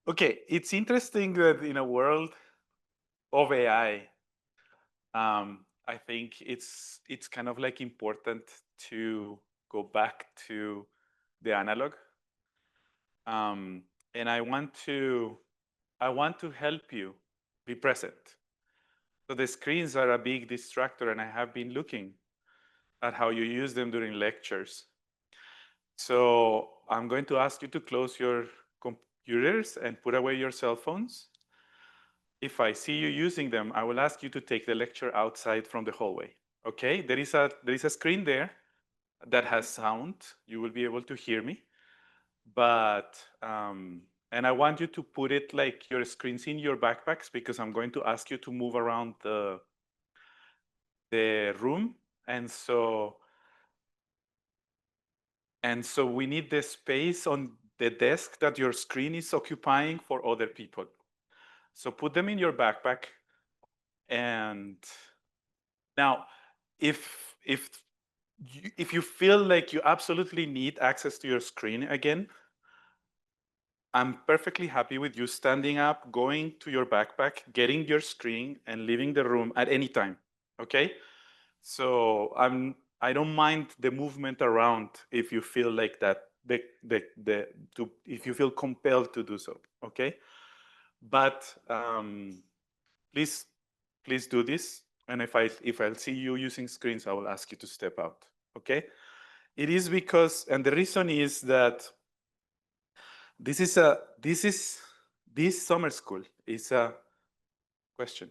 Okay, it's interesting that in a world of AI, I think it's kind of like important to go back to the analog. And I want to help you be present. So the screens are a big distractor, and I have been looking at how you use them during lectures. So I'm going to ask you to close your computers and put away your cell phones. If I see you using them, I will ask you to take the lecture outside from the hallway. Okay, there is a screen there that has sound. You will be able to hear me. But, and I want you to put it like your screens in your backpacks, because I'm going to ask you to move around the room. And so we need the space on the desk that your screen is occupying for other people. So put them in your backpack. And now, if you feel like you absolutely need access to your screen again, I'm perfectly happy with you standing up, going to your backpack, getting your screen, and leaving the room at any time. Okay? So I don't mind the movement around if you feel like that, if you feel compelled to do so. Okay? But please do this. And if I see you using screens, I will ask you to step out. Okay? It is because, and the reason is that this summer school is a question.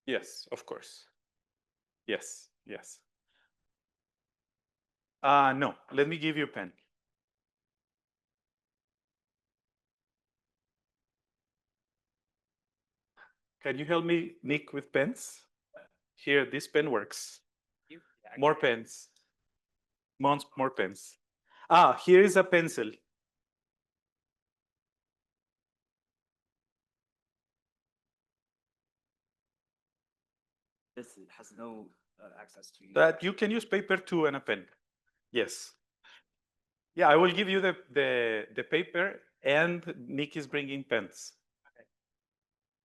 Yes, of course. Yes, yes. No, let me give you a pen. Can you help me, Nick, with pens? Here, this pen works. More pens. More pens. Here is a pencil. This has no access to. That you can use paper too and a pen. Yes. Yeah, I will give you the paper, and Nick is bringing pens.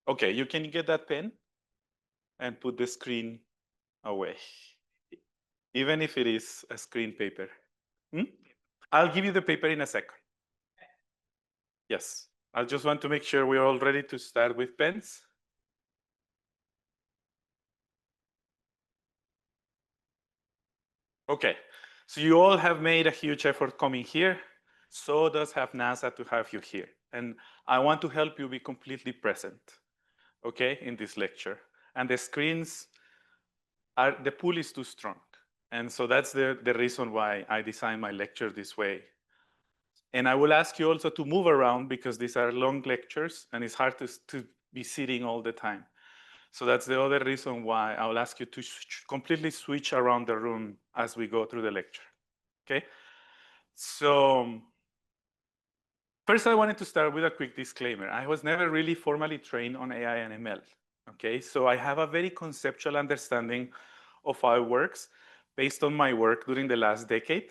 Okay, you can get that pen and put the screen away, even if it is a screen paper. I'll give you the paper in a second. Yes, I just want to make sure we're all ready to start with pens. Okay, so you all have made a huge effort coming here. So does have NASA to have you here. And I want to help you be completely present, okay, in this lecture. And the screens the pull is too strong. And so that's the reason why I designed my lecture this way. And I will ask you also to move around, because these are long lectures and it's hard to be sitting all the time. So that's the other reason why I will ask you to completely switch around the room as we go through the lecture. Okay? So first, I wanted to start with a quick disclaimer. I was never really formally trained on AI and ML. Okay? So I have a very conceptual understanding of how it works based on my work during the last decade.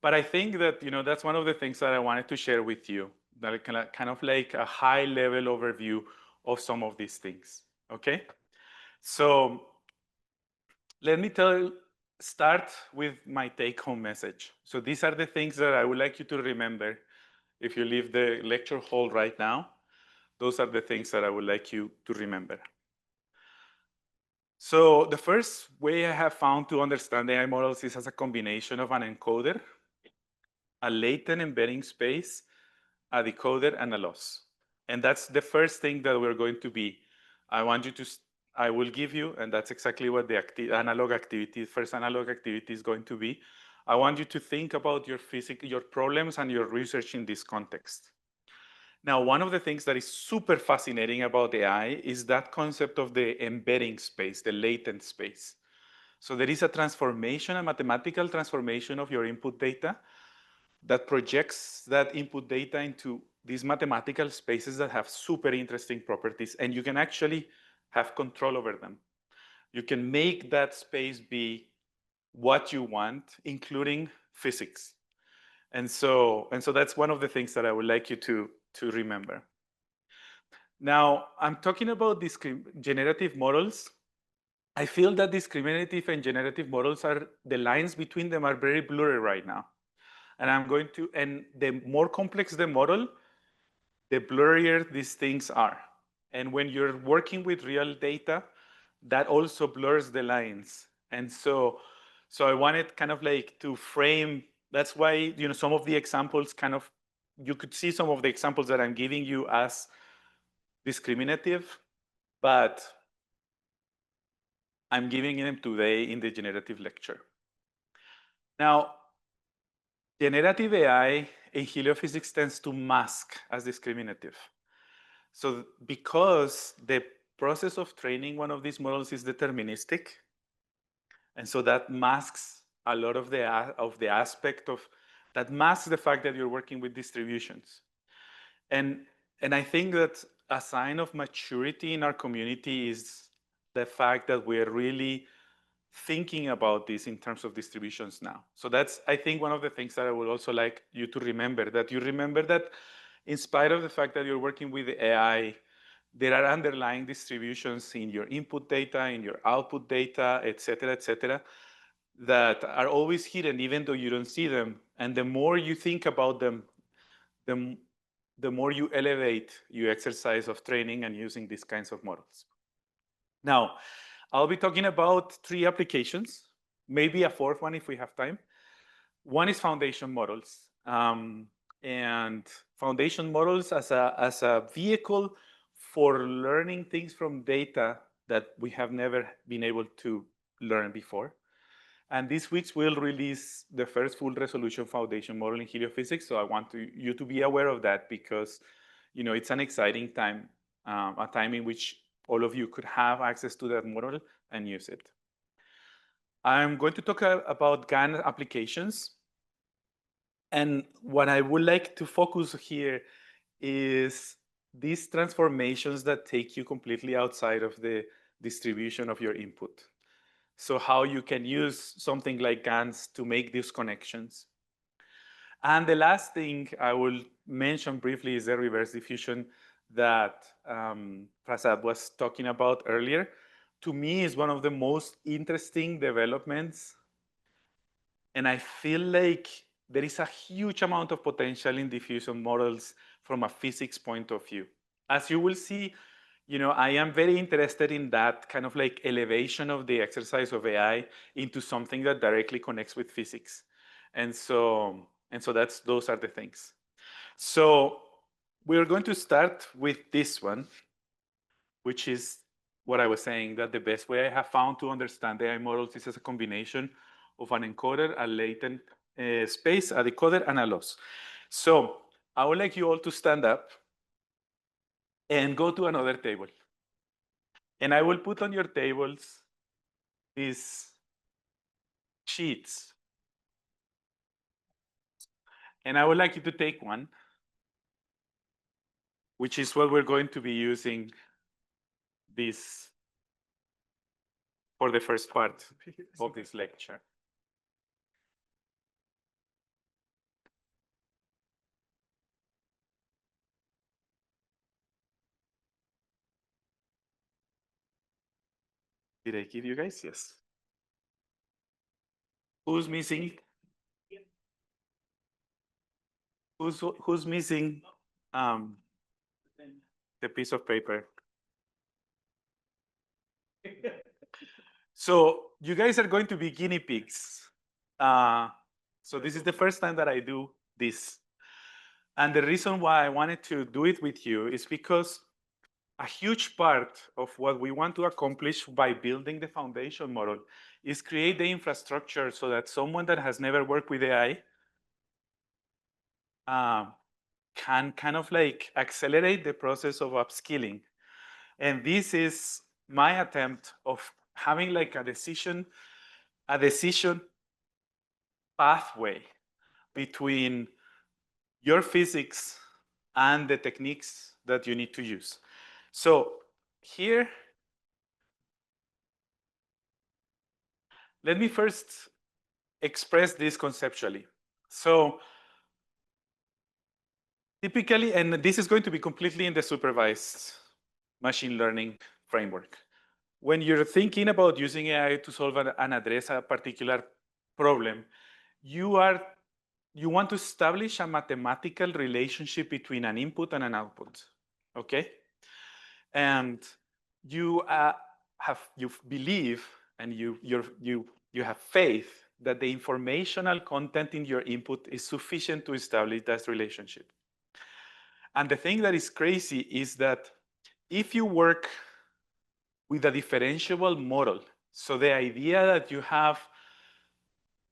But I think that, that's one of the things that I wanted to share with you, that kind of like a high-level overview of some of these things. Okay? So let me start with my take-home message. So these are the things that I would like you to remember if you leave the lecture hall right now. Those are the things that I would like you to remember. So the first way I have found to understand AI models is as a combination of an encoder, a latent embedding space, a decoder, and a loss. And that's the first thing that we're going to be. I will give you, and that's exactly what the first analog activity is going to be. I want you to think about your problems and your research in this context. Now, one of the things that is super fascinating about AI is that concept of the embedding space, the latent space. So there is a transformation, a mathematical transformation of your input data that projects that input data into these mathematical spaces that have super interesting properties, and you can actually have control over them. You can make that space be what you want, including physics. And so that's one of the things that I would like you to remember. Now, I'm talking about generative models. I feel that discriminative and generative models the lines between them are very blurry right now. And and the more complex the model, the blurrier these things are. And when you're working with real data, that also blurs the lines. And so I wanted kind of like to frame, that's why, some of the examples you could see some of the examples that I'm giving you as discriminative, but I'm giving them today in the generative lecture. Now, generative AI in heliophysics tends to mask as discriminative. So because the process of training one of these models is deterministic, and so that masks a lot of the aspect of, that masks the fact that you're working with distributions. And I think that a sign of maturity in our community is the fact that we're really thinking about this in terms of distributions now. So that's, I think, one of the things that I would also like you to remember, that you remember that in spite of the fact that you're working with the AI, there are underlying distributions in your input data, in your output data, et cetera, that are always hidden even though you don't see them. And the more you think about them, the more you elevate your exercise of training and using these kinds of models. Now, I'll be talking about 3 applications, maybe a 4th one if we have time. One is foundation models. And foundation models as a vehicle for learning things from data that we have never been able to learn before. And this week we'll release the first full resolution foundation model in heliophysics. So I want you to be aware of that because, it's an exciting time, a time in which all of you could have access to that model and use it. I'm going to talk about GAN applications. And what I would like to focus here is these transformations that take you completely outside of the distribution of your input. So how you can use something like GANs to make these connections. And the last thing I will mention briefly is the reverse diffusion that Prasad was talking about earlier. To me, is one of the most interesting developments. And I feel like there is a huge amount of potential in diffusion models from a physics point of view. As you will see, I am very interested in that kind of like elevation of the exercise of AI into something that directly connects with physics. And so those are the things. So we're going to start with this one, which is what I was saying, that the best way I have found to understand AI models is as a combination of an encoder, a latent space, a decoder, and a loss. So I would like you all to stand up and go to another table. And I will put on your tables these sheets. And I would like you to take one, which is what we're going to be using this for the first part of this lecture. Did I give you guys? Yes. Who's missing? Who's missing the piece of paper? So you guys are going to be guinea pigs. So this is the first time that I do this. And the reason why I wanted to do it with you is because a huge part of what we want to accomplish by building the foundation model is create the infrastructure so that someone that has never worked with AI can kind of like accelerate the process of upskilling. And this is my attempt of having like a decision pathway between your physics and the techniques that you need to use. So here, let me first express this conceptually. So typically, and this is going to be completely in the supervised machine learning framework. When you're thinking about using AI to solve and address a particular problem, you want to establish a mathematical relationship between an input and an output, okay? And you believe and you have faith that the informational content in your input is sufficient to establish that relationship. And the thing that is crazy is that if you work with a differentiable model, so the idea that you have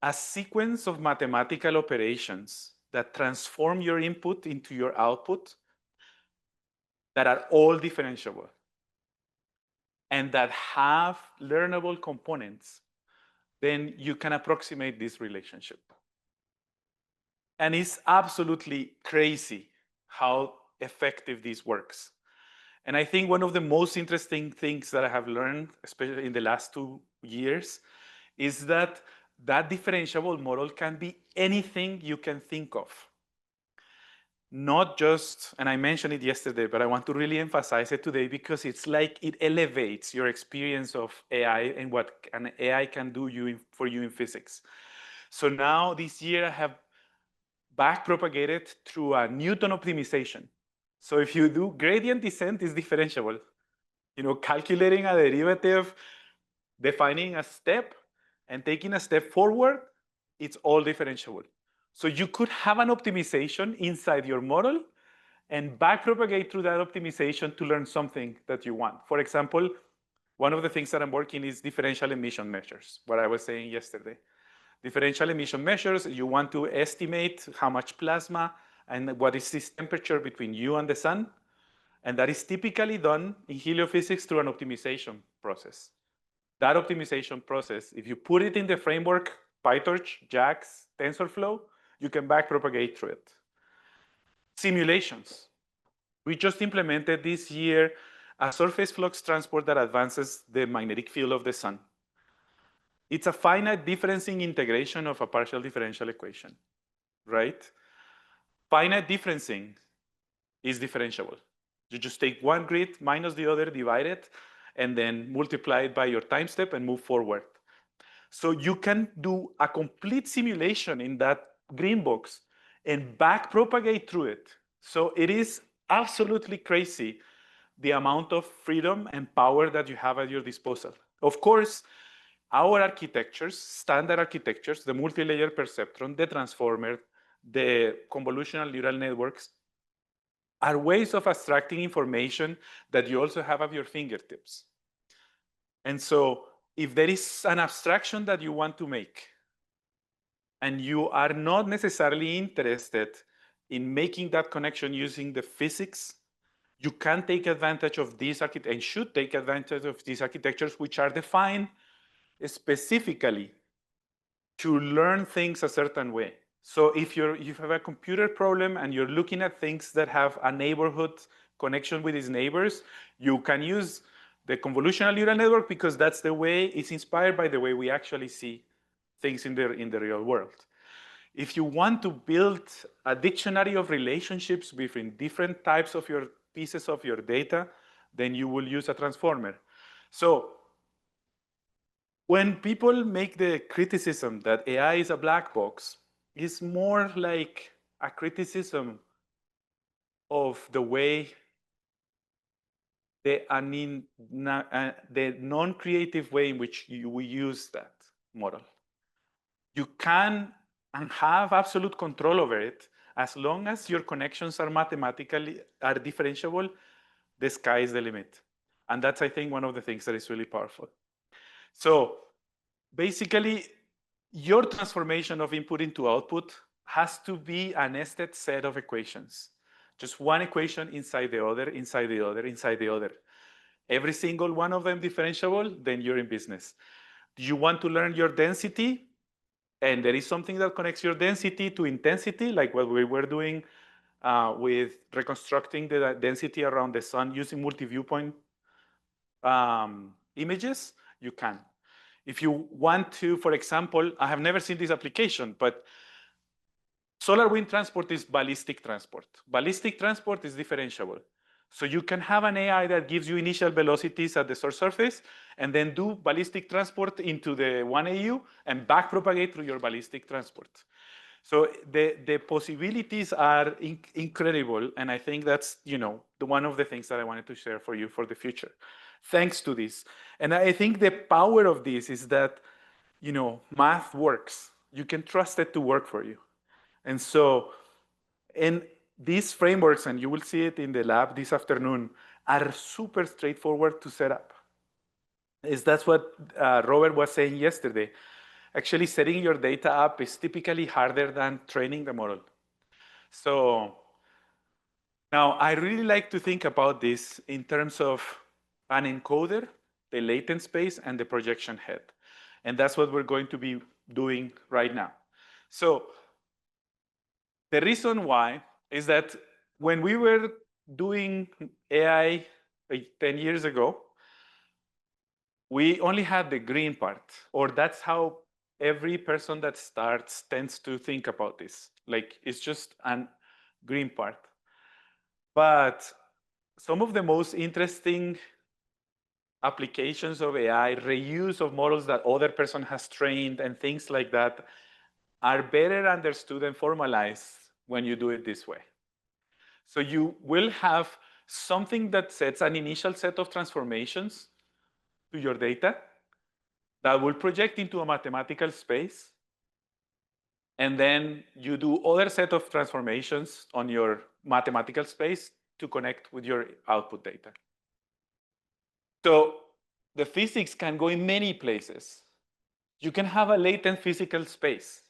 a sequence of mathematical operations that transform your input into your output that are all differentiable and that have learnable components, then you can approximate this relationship. And it's absolutely crazy how effective this works. And I think one of the most interesting things that I have learned, especially in the last 2 years, is that that differentiable model can be anything you can think of. Not just, and I mentioned it yesterday, but I want to really emphasize it today because it's like it elevates your experience of AI and what an AI can do for you in physics. So now this year I have backpropagated through a Newton optimization. So if you do gradient descent, is differentiable. Calculating a derivative, defining a step, and taking a step forward, it's all differentiable. So you could have an optimization inside your model and backpropagate through that optimization to learn something that you want. For example, one of the things that I'm working is differential emission measures, what I was saying yesterday. Differential emission measures, you want to estimate how much plasma and what is this temperature between you and the sun. And that is typically done in heliophysics through an optimization process. That optimization process, if you put it in the framework, PyTorch, JAX, TensorFlow, you can backpropagate through it. Simulations. We just implemented this year a surface flux transport that advances the magnetic field of the sun. It's a finite differencing integration of a partial differential equation, right? Finite differencing is differentiable. You just take one grid minus the other, divide it, and then multiply it by your time step and move forward. So you can do a complete simulation in that green box and backpropagate through it. So it is absolutely crazy the amount of freedom and power that you have at your disposal. Of course, our architectures, standard architectures, the multi-layer perceptron, the transformer, the convolutional neural networks, are ways of abstracting information that you also have at your fingertips. And so if there is an abstraction that you want to make, and you are not necessarily interested in making that connection using the physics, you can take advantage of these and should take advantage of these architectures, which are defined specifically to learn things a certain way. So if you have a computer problem and you're looking at things that have a neighborhood connection with its neighbors, you can use the convolutional neural network because that's the way it's inspired by the way we actually see things in the real world. If you want to build a dictionary of relationships between different types of your pieces of your data, then you will use a transformer. So when people make the criticism that AI is a black box, it's more like a criticism of the way the non-creative way in which we use that model. You can and have absolute control over it as long as your connections are differentiable. The sky is the limit. And that's, I think, one of the things that is really powerful. So basically, your transformation of input into output has to be a nested set of equations. Just one equation inside the other, inside the other, inside the other. Every single one of them differentiable, then you're in business. Do you want to learn your density? And there is something that connects your density to intensity, like what we were doing with reconstructing the density around the sun using multi-viewpoint images, you can. If you want to, for example, I have never seen this application, but solar wind transport is ballistic transport. Ballistic transport is differentiable. So you can have an AI that gives you initial velocities at the source surface and then do ballistic transport into the 1AU and back propagate through your ballistic transport. So the possibilities are incredible. And I think that's, one of the things that I wanted to share for you for the future, thanks to this. And I think the power of this is that, math works. You can trust it to work for you. And so, and these frameworks, and you will see it in the lab this afternoon, are super straightforward to set up. That's what Robert was saying yesterday. Actually, setting your data up is typically harder than training the model. So now I really like to think about this in terms of an encoder, the latent space, and the projection head. And that's what we're going to be doing right now. So the reason why is that when we were doing AI 10 years ago, we only had the green part, or that's how every person that starts tends to think about this. Like, it's just a green part. But some of the most interesting applications of AI, reuse of models that other person has trained and things like that, are better understood and formalized when you do it this way. So you will have something that sets an initial set of transformations to your data that will project into a mathematical space. And then you do other set of transformations on your mathematical space to connect with your output data. So the physics can go in many places. You can have a latent physical space.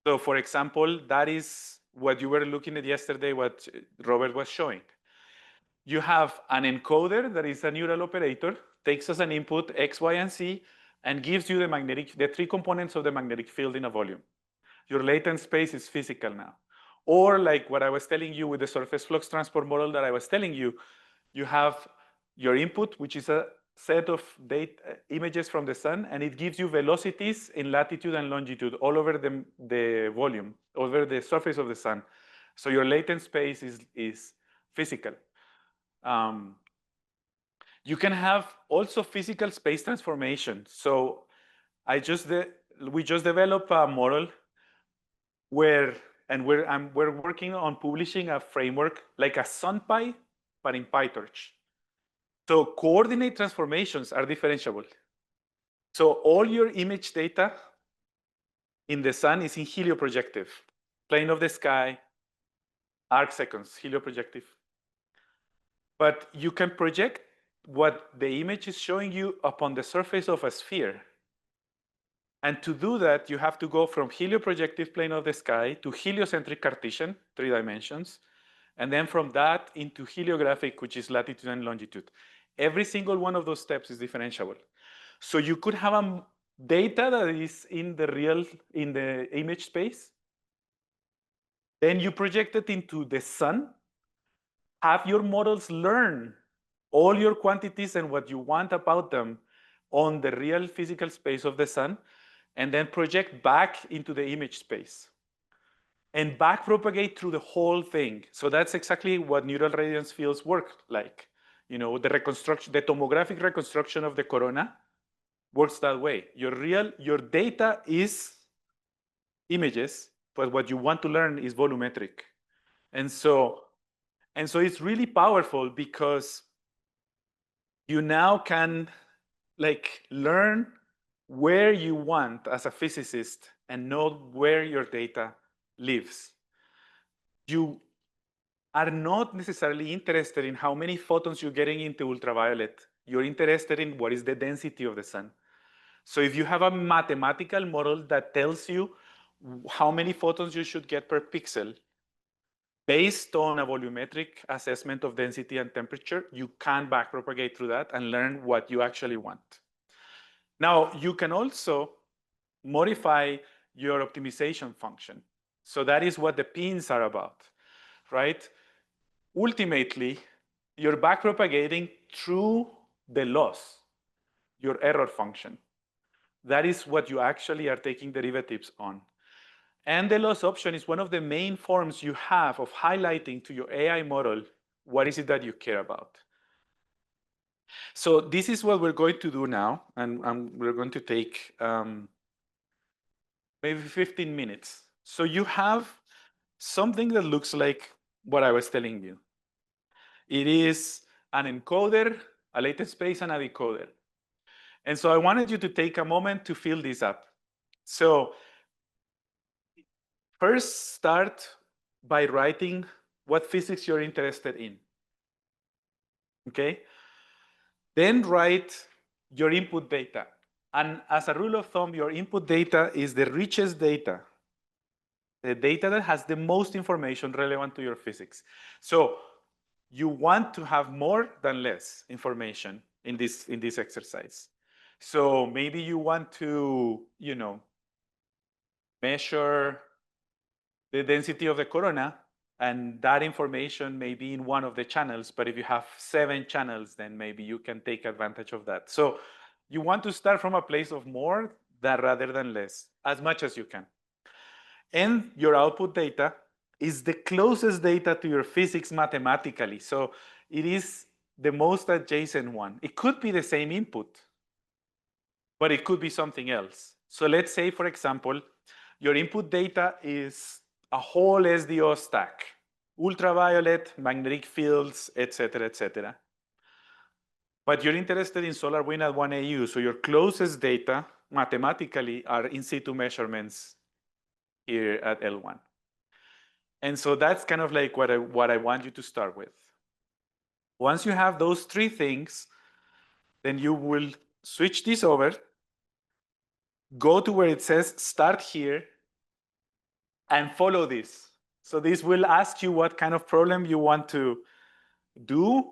So for example, that is what you were looking at yesterday, what Robert was showing. You have an encoder that is a neural operator, takes as an input X, Y, and Z, and gives you the three components of the magnetic field in a volume. Your latent space is physical now. Or like what I was telling you with the surface flux transport model that I was telling you, you have your input, which is a set of images from the sun, and it gives you velocities in latitude and longitude all over the volume, over the surface of the sun. So your latent space is physical. You can have also physical space transformation. So we just developed a model where, and we're working on publishing a framework like a SunPy, but in PyTorch. So coordinate transformations are differentiable. So all your image data in the sun is in helioprojective, plane of the sky, arc seconds, helioprojective. But you can project what the image is showing you upon the surface of a sphere. And to do that, you have to go from helioprojective plane of the sky to heliocentric Cartesian, 3 dimensions, and then from that into heliographic, which is latitude and longitude. Every single one of those steps is differentiable. So you could have data that is in the image space. Then you project it into the sun, have your models learn all your quantities and what you want about them on the real physical space of the sun, and then project back into the image space and back propagate through the whole thing. So that's exactly what neural radiance fields work like. The reconstruction, the tomographic reconstruction of the corona works that way. Your data is images, but what you want to learn is volumetric. And so it's really powerful because you now can learn where you want as a physicist and know where your data lives. You are not necessarily interested in how many photons you're getting into ultraviolet. You're interested in what is the density of the sun. So if you have a mathematical model that tells you how many photons you should get per pixel, based on a volumetric assessment of density and temperature, you can backpropagate through that and learn what you actually want. Now, you can also modify your optimization function. So that is what the pins are about, right? Ultimately, you're backpropagating through the loss, your error function. that is what you actually are taking derivatives on. And the loss option is one of the main forms you have of highlighting to your AI model what is it that you care about. So this is what we're going to do now, and we're going to take maybe 15 minutes. So you have something that looks like what I was telling you. It is an encoder, a latent space, and a decoder. And so I wanted you to take a moment to fill this up. So first start by writing what physics you're interested in. Okay? Then write your input data. And as a rule of thumb, your input data is the richest data, the data that has the most information relevant to your physics. So you want to have more than less information in this exercise. So maybe you want to, measure the density of the corona, and that information may be in one of the channels, but if you have 7 channels, then maybe you can take advantage of that. So you want to start from a place of more rather than less, as much as you can. And your output data is the closest data to your physics mathematically. So it is the most adjacent one. It could be the same input, but it could be something else. So let's say, for example, your input data is a whole SDO stack, ultraviolet, magnetic fields, etc., etc. But you're interested in solar wind at 1 AU, so your closest data mathematically are in situ measurements here at L1. And so that's kind of like what I want you to start with. Once you have those 3 things, then you will switch this over, go to where it says start here, and follow this. So this will ask you what kind of problem you want to do.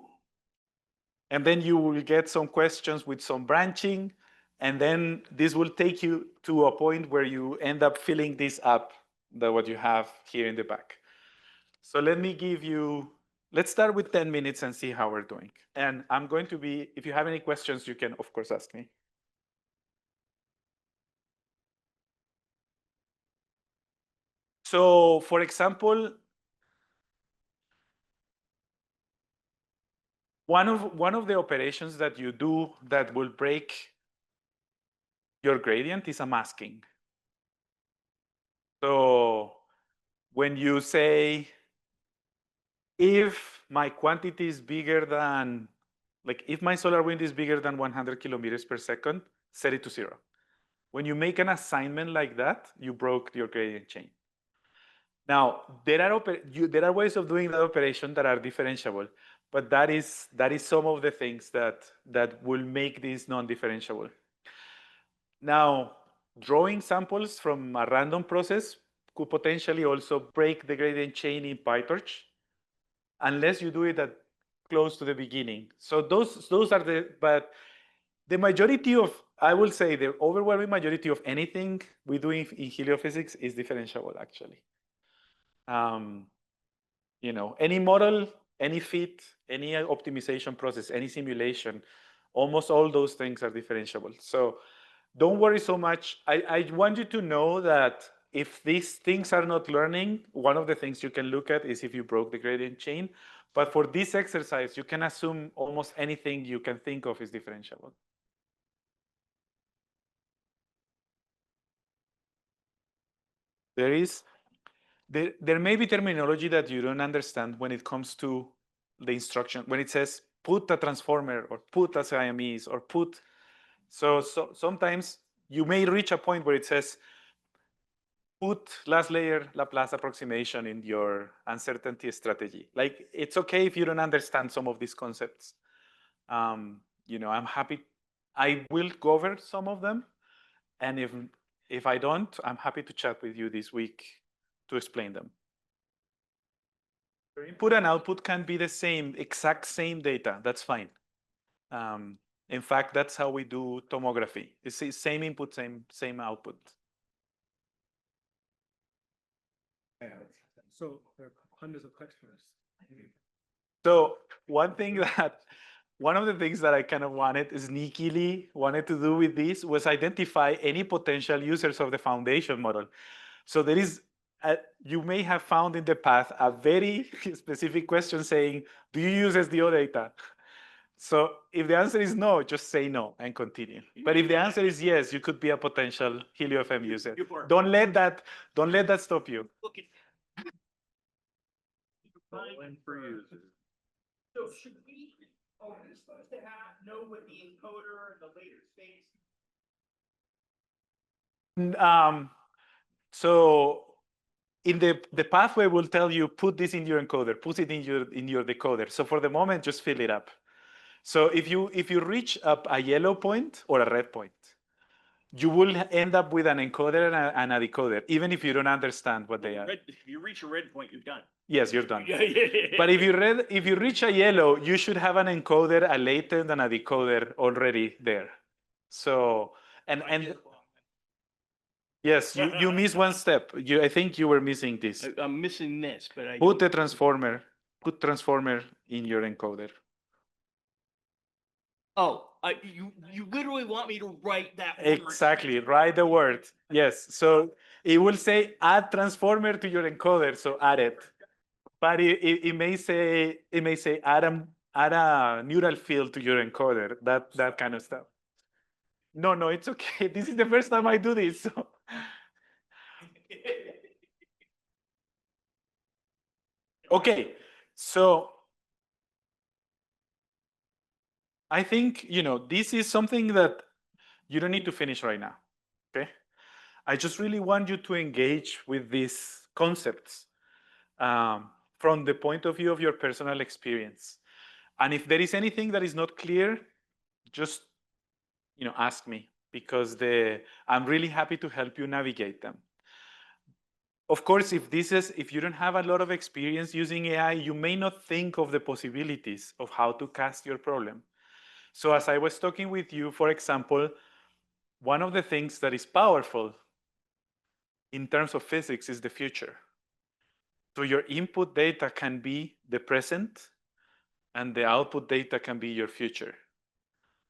And then you will get some questions with some branching. And then this will take you to a point where you end up filling this up, what you have here in the back. So let's start with 10 minutes and see how we're doing. And I'm going to be, if you have any questions, you can, of course, ask me. So, for example, one of the operations that you do that will break your gradient is a masking. So when you say, if my quantity is bigger than, like if my solar wind is bigger than 100 kilometers per second, set it to 0. When you make an assignment like that, you broke your gradient chain. Now, there are ways of doing that operation that are differentiable, but that is some of the things that will make this non-differentiable. Now, drawing samples from a random process could potentially also break the gradient chain in PyTorch, unless you do it at close to the beginning. So those are but the majority of, I will say, the overwhelming majority of anything we do in heliophysics is differentiable, actually. Any model, any fit, any optimization process, any simulation, almost all those things are differentiable. So don't worry so much. I want you to know that if these things are not learning, one of the things you can look at is if you broke the gradient chain. But for this exercise, you can assume almost anything you can think of is differentiable. There may be terminology that you don't understand when it comes to the instruction, when it says put a transformer or put a Siamese or put. So sometimes you may reach a point where it says put last layer Laplace approximation in your uncertainty strategy. Like, it's okay if you don't understand some of these concepts. I'm happy. I will cover some of them. And if I don't, I'm happy to chat with you this week to explain them. Your input and output can be the same, exact same data. That's fine. In fact, that's how we do tomography. It's the same input, same output. So there are hundreds of questions. So one thing that one of the things that I kind of sneakily wanted to do with this was identify any potential users of the foundation model. So there is, you may have found in the past a very specific question saying, do you use SDO data? So if the answer is no, just say no and continue. But if the answer is yes, you could be a potential HelioFM user. Don't let that stop you. So should we, are we supposed to know what the encoder and the later states? So in the pathway will tell you, put this in your encoder, put it in your decoder. So for the moment, just fill it up. So if you reach up a yellow point or a red point, you will end up with an encoder and a decoder, even if you don't understand what they are. If you reach a red point, you're done. Yes, you're done. But if you reach a yellow, you should have an encoder, a latent, and a decoder already there. So and yes, you miss one step. I think you were missing this. I'm missing this, but I Put transformer in your encoder. Oh, you literally want me to write that word? Exactly, write the word. Yes, so it will say add transformer to your encoder, so add it. But it may say add a neural field to your encoder, that kind of stuff. No, it's okay. This is the first time I do this. So. Okay, so I think, this is something that you don't need to finish right now, okay? I just really want you to engage with these concepts from the point of view of your personal experience. And if there is anything that is not clear, just ask me, because I'm really happy to help you navigate them. Of course, if you don't have a lot of experience using AI, you may not think of the possibilities of how to cast your problem. So as I was talking with you, for example, one of the things that is powerful in terms of physics is the future. So your input data can be the present, and the output data can be your future.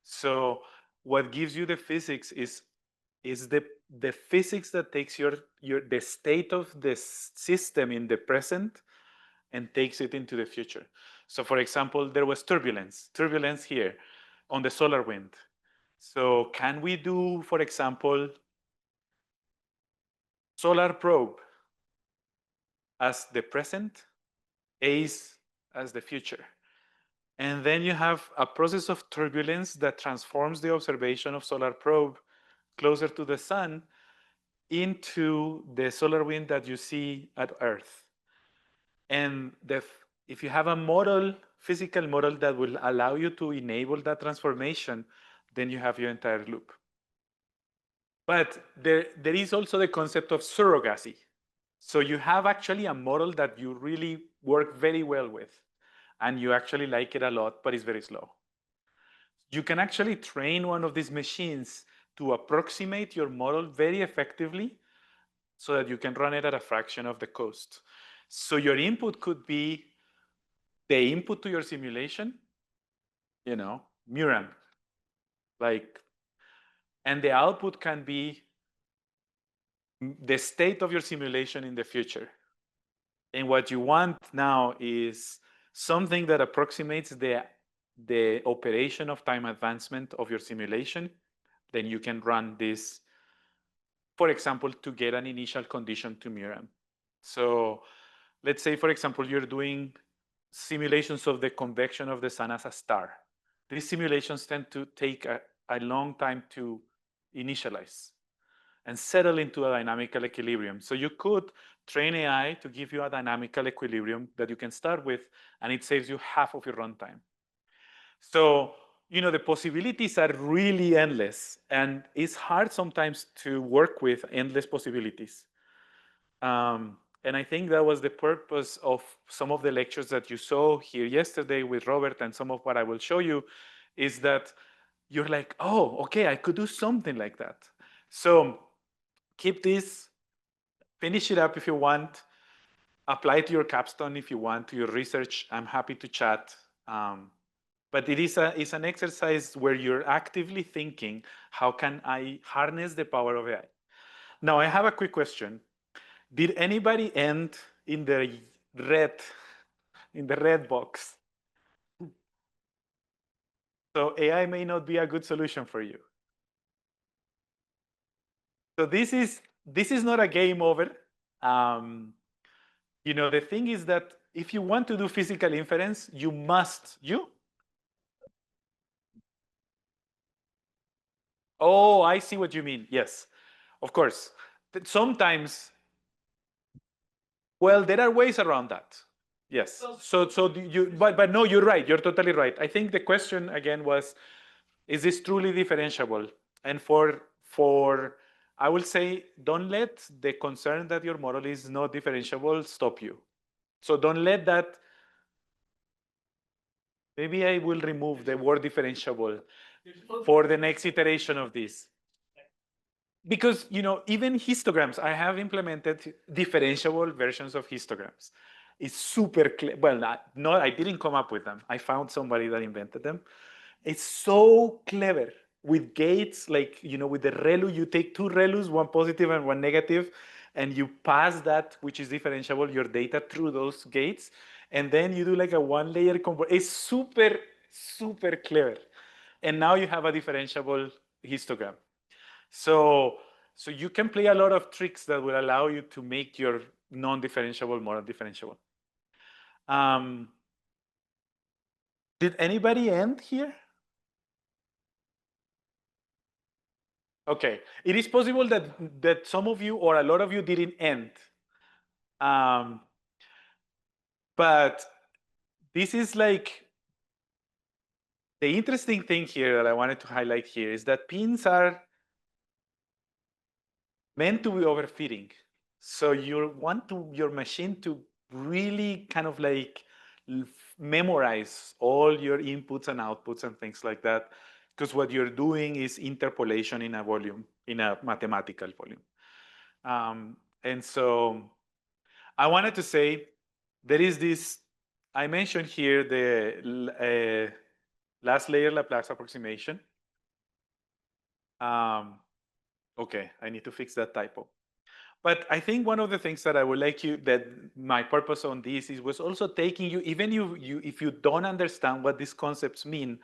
So what gives you the physics is the physics that takes the state of the system in the present and takes it into the future. So for example, there was turbulence here on the solar wind. So can we do, for example, solar probe as the present, ACE as the future? And then you have a process of turbulence that transforms the observation of solar probe closer to the sun into the solar wind that you see at Earth. And if you have a model, physical model that will allow you to enable that transformation, then you have your entire loop. But there is also the concept of surrogacy. So you have actually a model that you really work very well with, and you actually like it a lot, but it's very slow. You can actually train one of these machines to approximate your model very effectively so that you can run it at a fraction of the cost. So your input could be the input to your simulation, Muram, and the output can be the state of your simulation in the future. And what you want now is something that approximates the operation of time advancement of your simulation. Then you can run this, for example, to get an initial condition to Muram. So let's say, for example, you're doing simulations of the convection of the sun as a star. These simulations tend to take a long time to initialize and settle into a dynamical equilibrium. So you could train AI to give you a dynamical equilibrium that you can start with, and it saves you half of your runtime. So, the possibilities are really endless, and it's hard sometimes to work with endless possibilities. And I think that was the purpose of some of the lectures that you saw here yesterday with Robert, and some of what I will show you is that you're like, oh, okay, I could do something like that. So keep this, finish it up if you want, apply it to your capstone if you want, to your research. I'm happy to chat. But it's an exercise where you're actively thinking, how can I harness the power of AI? Now, I have a quick question. Did anybody end in the red, in the red box? So AI may not be a good solution for you. So this is not a game over. The thing is that if you want to do physical inference, you must. Oh, I see what you mean. Yes, of course. Sometimes, well, there are ways around that. Yes. But no, you're right. You're totally right. I think the question again was, is this truly differentiable? And for I will say, don't let the concern that your model is not differentiable stop you. So don't let that. Maybe I will remove the word differentiable for the next iteration of this. Because, even histograms, I have implemented differentiable versions of histograms. It's super clear. Well, I didn't come up with them. I found somebody that invented them. It's so clever with gates, like, with the ReLU, you take two ReLUs, one positive and one negative, and you pass that, which is differentiable, your data through those gates. And then you do like a one-layer conversion. It's super, super clever. And now you have a differentiable histogram. So you can play a lot of tricks that will allow you to make your non-differentiable more differentiable. Did anybody end here? Okay, it is possible that some of you or a lot of you didn't end. But this is like, the interesting thing here that I wanted to highlight here is that pins are meant to be overfitting. So you want your machine to really kind of like memorize all your inputs and outputs and things like that, because what you're doing is interpolation in a volume, in a mathematical volume. And so I wanted to say there is this, I mentioned here the last layer Laplace approximation. Okay, I need to fix that typo. But I think one of the things that I would like that my purpose on this was also taking you, even if you don't understand what these concepts mean,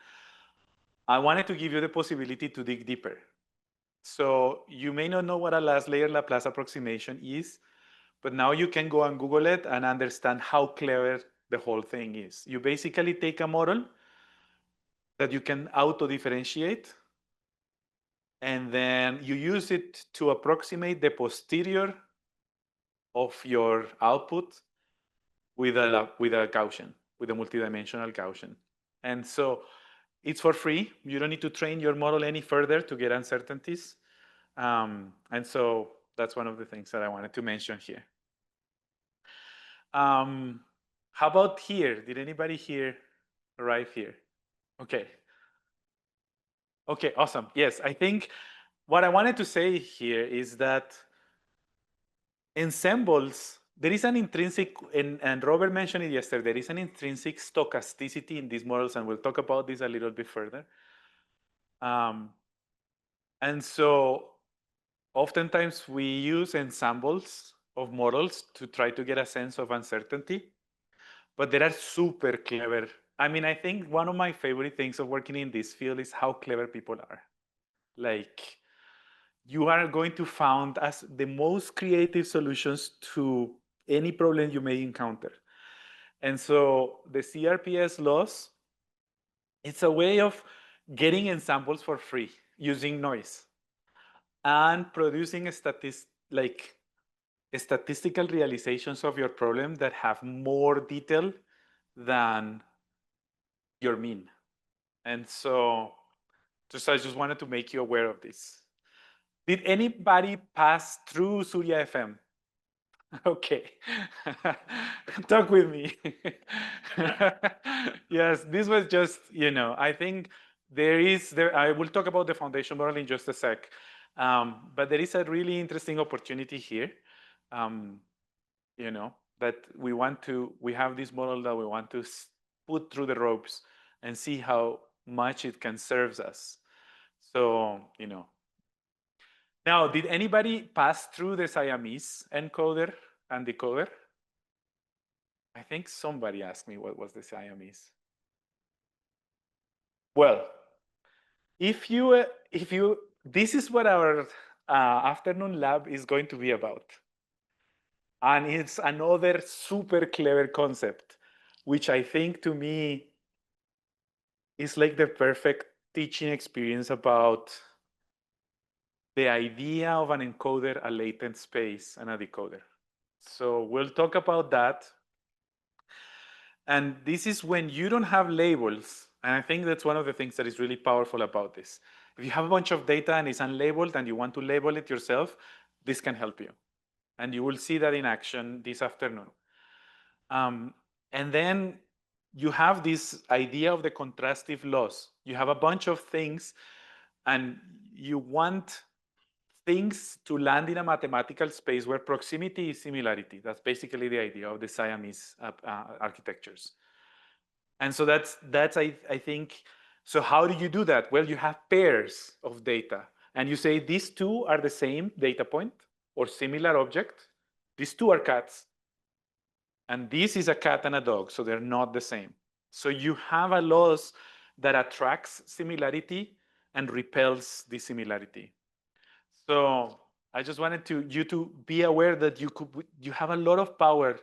I wanted to give you the possibility to dig deeper. So you may not know what a last layer Laplace approximation is, but now you can go and Google it and understand how clever the whole thing is. You basically take a model that you can auto-differentiate, and then you use it to approximate the posterior of your output with a Gaussian, with a multidimensional Gaussian. And so it's for free. You don't need to train your model any further to get uncertainties. And so that's one of the things that I wanted to mention here. How about here? Did anybody here arrive here? Okay. Okay, awesome. Yes, I think what I wanted to say here is that ensembles, there is an intrinsic, and Robert mentioned it yesterday, there is an intrinsic stochasticity in these models, and we'll talk about this a little bit further. And so oftentimes we use ensembles of models to try to get a sense of uncertainty, but they are super clever. I mean, I think one of my favorite things of working in this field is how clever people are. Like, you are going to find as the most creative solutions to any problem you may encounter. And so the CRPS laws, it's a way of getting ensembles for free using noise and producing statistical realizations of your problem that have more detail than your mean. And so I just wanted to make you aware of this. Did anybody pass through Surya FM? Okay. Talk with me. Yes, this was just, I think I will talk about the foundation model in just a sec. But there is a really interesting opportunity here. That we have this model that we want to put through the ropes and see how much it can serve us. So, Now, did anybody pass through the Siamese encoder and decoder? I think somebody asked me what was the Siamese. Well, if you, this is what our afternoon lab is going to be about. And it's another super clever concept, which I think to me is like the perfect teaching experience about the idea of an encoder, a latent space, and a decoder. So we'll talk about that. And this is when you don't have labels. And I think that's one of the things that is really powerful about this. If you have a bunch of data and it's unlabeled and you want to label it yourself, this can help you. And you will see that in action this afternoon. And then you have this idea of the contrastive loss. You have a bunch of things and you want things to land in a mathematical space where proximity is similarity. That's basically the idea of the Siamese architectures. And so that's I think, so how do you do that? Well, you have pairs of data and you say these two are the same data point or similar object. These two are cats. And this is a cat and a dog, so they're not the same. So you have a loss that attracts similarity and repels dissimilarity. So I just wanted you to be aware that you have a lot of power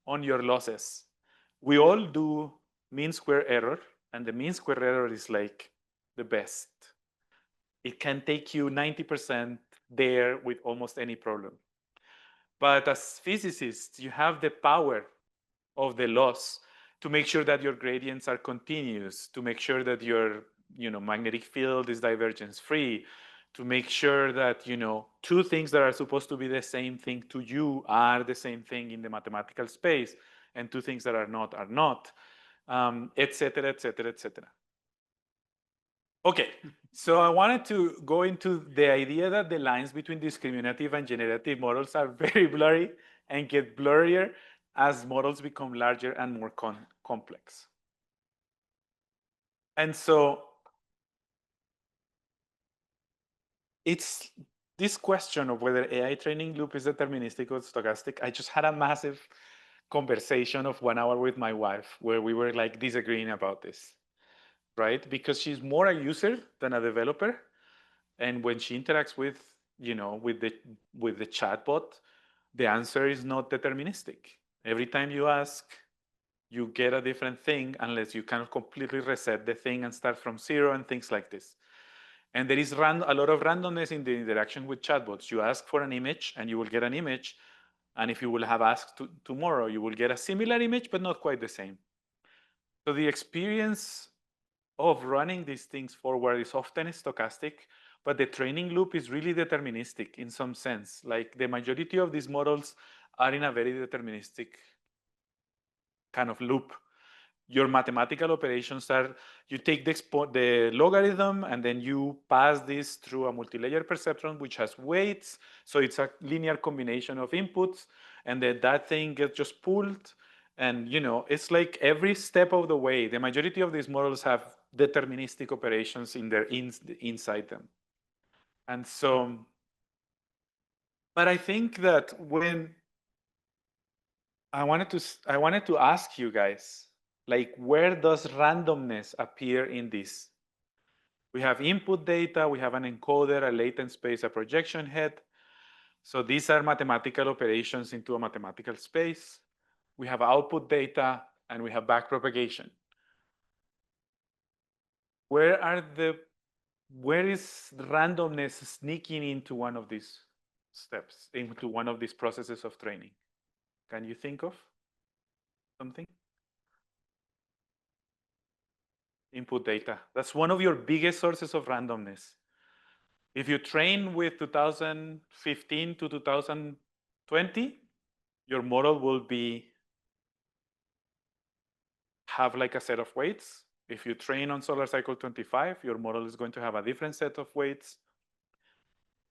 on your losses. We all do mean square error, and the mean square error is like the best. It can take you 90% there with almost any problem. But as physicists, you have the power of the loss to make sure that your gradients are continuous, to make sure that your magnetic field is divergence free, to make sure that two things that are supposed to be the same thing to you are the same thing in the mathematical space, and two things that are not, et cetera, et cetera, et cetera. Okay, so I wanted to go into the idea that the lines between discriminative and generative models are very blurry and get blurrier as models become larger and more complex. And so it's this question of whether AI training loop is deterministic or stochastic. I just had a massive conversation of 1 hour with my wife where we were like disagreeing about this, right? Because she's more a user than a developer. And when she interacts with, with the chatbot, the answer is not deterministic. Every time you ask, you get a different thing unless you kind of completely reset the thing and start from zero and things like this. And there is a lot of randomness in the interaction with chatbots. You ask for an image and you will get an image. And if you will have asked tomorrow, you will get a similar image, but not quite the same. So the experience of running these things forward is often stochastic, but the training loop is really deterministic in some sense. Like the majority of these models are in a very deterministic kind of loop. Your mathematical operations are, you take the logarithm and then you pass this through a multi-layer perceptron which has weights. So it's a linear combination of inputs, and then that thing gets just pulled. And it's like every step of the way, the majority of these models have deterministic operations inside them. And so, but I think that when I wanted to ask you guys, like, where does randomness appear in this? We have input data, we have an encoder, a latent space, a projection head. So these are mathematical operations into a mathematical space. We have output data and we have backpropagation. Where is randomness sneaking into one of these steps, into one of these processes of training? Can you think of something? Input data. That's one of your biggest sources of randomness. If you train with 2015 to 2020, your model will have like a set of weights. If you train on solar cycle 25, your model is going to have a different set of weights.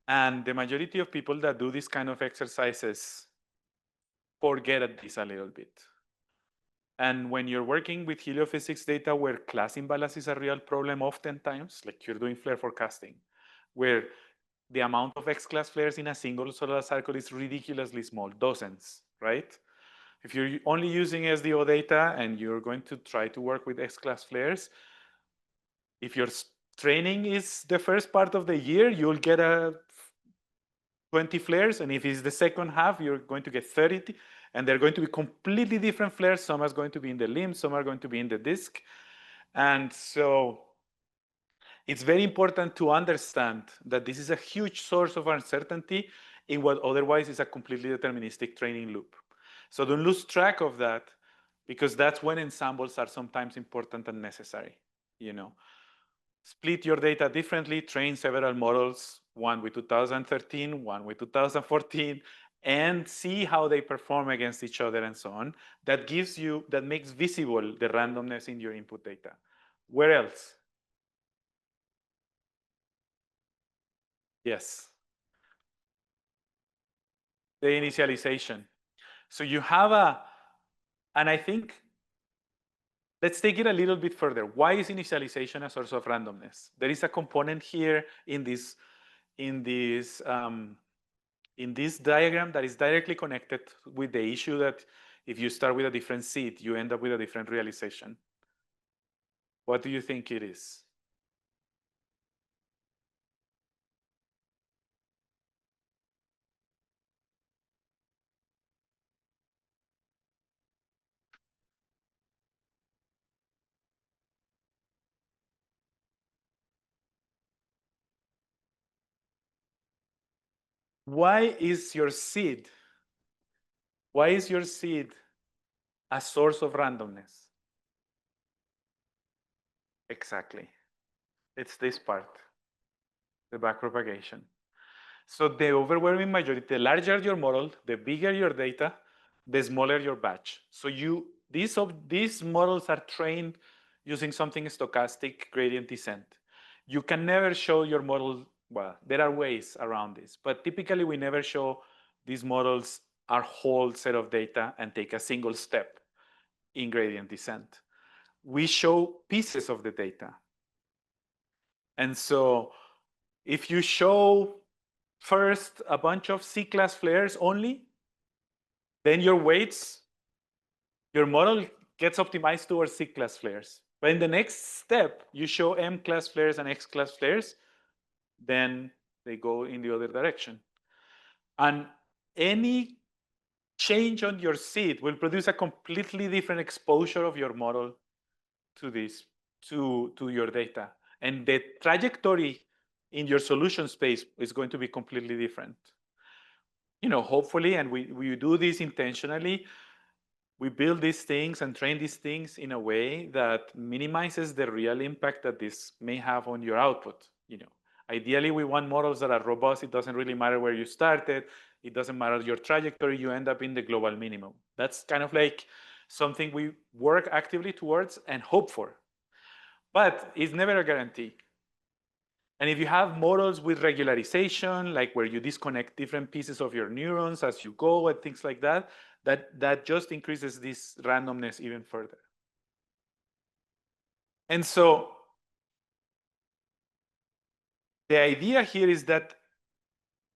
And the majority of people that do these kind of exercises forget this a little bit. And when you're working with heliophysics data where class imbalance is a real problem oftentimes, like you're doing flare forecasting, where the amount of X-class flares in a single solar cycle is ridiculously small, dozens, right? If you're only using SDO data and you're going to try to work with X-class flares, if your training is the first part of the year, you'll get 20 flares, and if it's the second half, you're going to get 30, and they're going to be completely different flares. Some are going to be in the limb, some are going to be in the disc. And so it's very important to understand that this is a huge source of uncertainty in what otherwise is a completely deterministic training loop. So don't lose track of that, because that's when ensembles are sometimes important and necessary. You know, split your data differently, train several models, one with 2013, one with 2014, and see how they perform against each other and so on. That makes visible the randomness in your input data. Where else? Yes. The initialization. So you have and I think, let's take it a little bit further. Why is initialization a source of randomness? There is a component here in this diagram that is directly connected with the issue that if you start with a different seed, you end up with a different realization. What do you think it is? Why is your seed a source of randomness? Exactly. It's this part, the backpropagation. So the overwhelming majority, the larger your model, the bigger your data, the smaller your batch. So these models are trained using something stochastic gradient descent. You can never show your model, well, there are ways around this, but typically we never show these models our whole set of data and take a single step in gradient descent. We show pieces of the data. And so if you show first a bunch of C-class flares only, then your model gets optimized towards C-class flares. But in the next step, you show M-class flares and X-class flares, then they go in the other direction. And any change on your seed will produce a completely different exposure of your model to your data. And the trajectory in your solution space is going to be completely different. You know, hopefully, and we do this intentionally, we build these things and train these things in a way that minimizes the real impact that this may have on your output. You know, ideally, we want models that are robust. It doesn't really matter where you started. It doesn't matter your trajectory. You end up in the global minimum. That's kind of like something we work actively towards and hope for. But it's never a guarantee. And if you have models with regularization, like where you disconnect different pieces of your neurons as you go and things like that, that just increases this randomness even further. And so the idea here is that,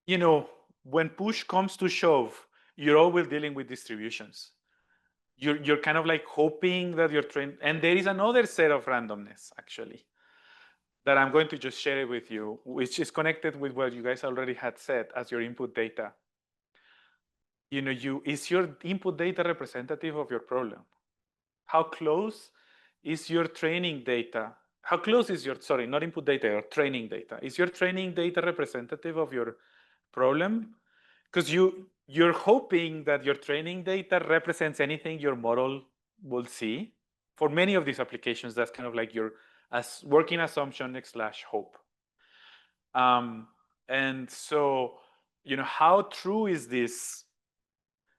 you know, when push comes to shove, you're always dealing with distributions. You're kind of like hoping that you're trained. And there is another set of randomness, actually, that I'm going to just share it with you, which is connected with what you guys already had said as your input data. You know, is your input data representative of your problem? How close is your training data? How close is your, sorry, not input data, your training data? Is your training data representative of your problem? Because you're hoping that your training data represents anything your model will see. For many of these applications, that's kind of like your working assumption / hope. And so, you know, how true is this?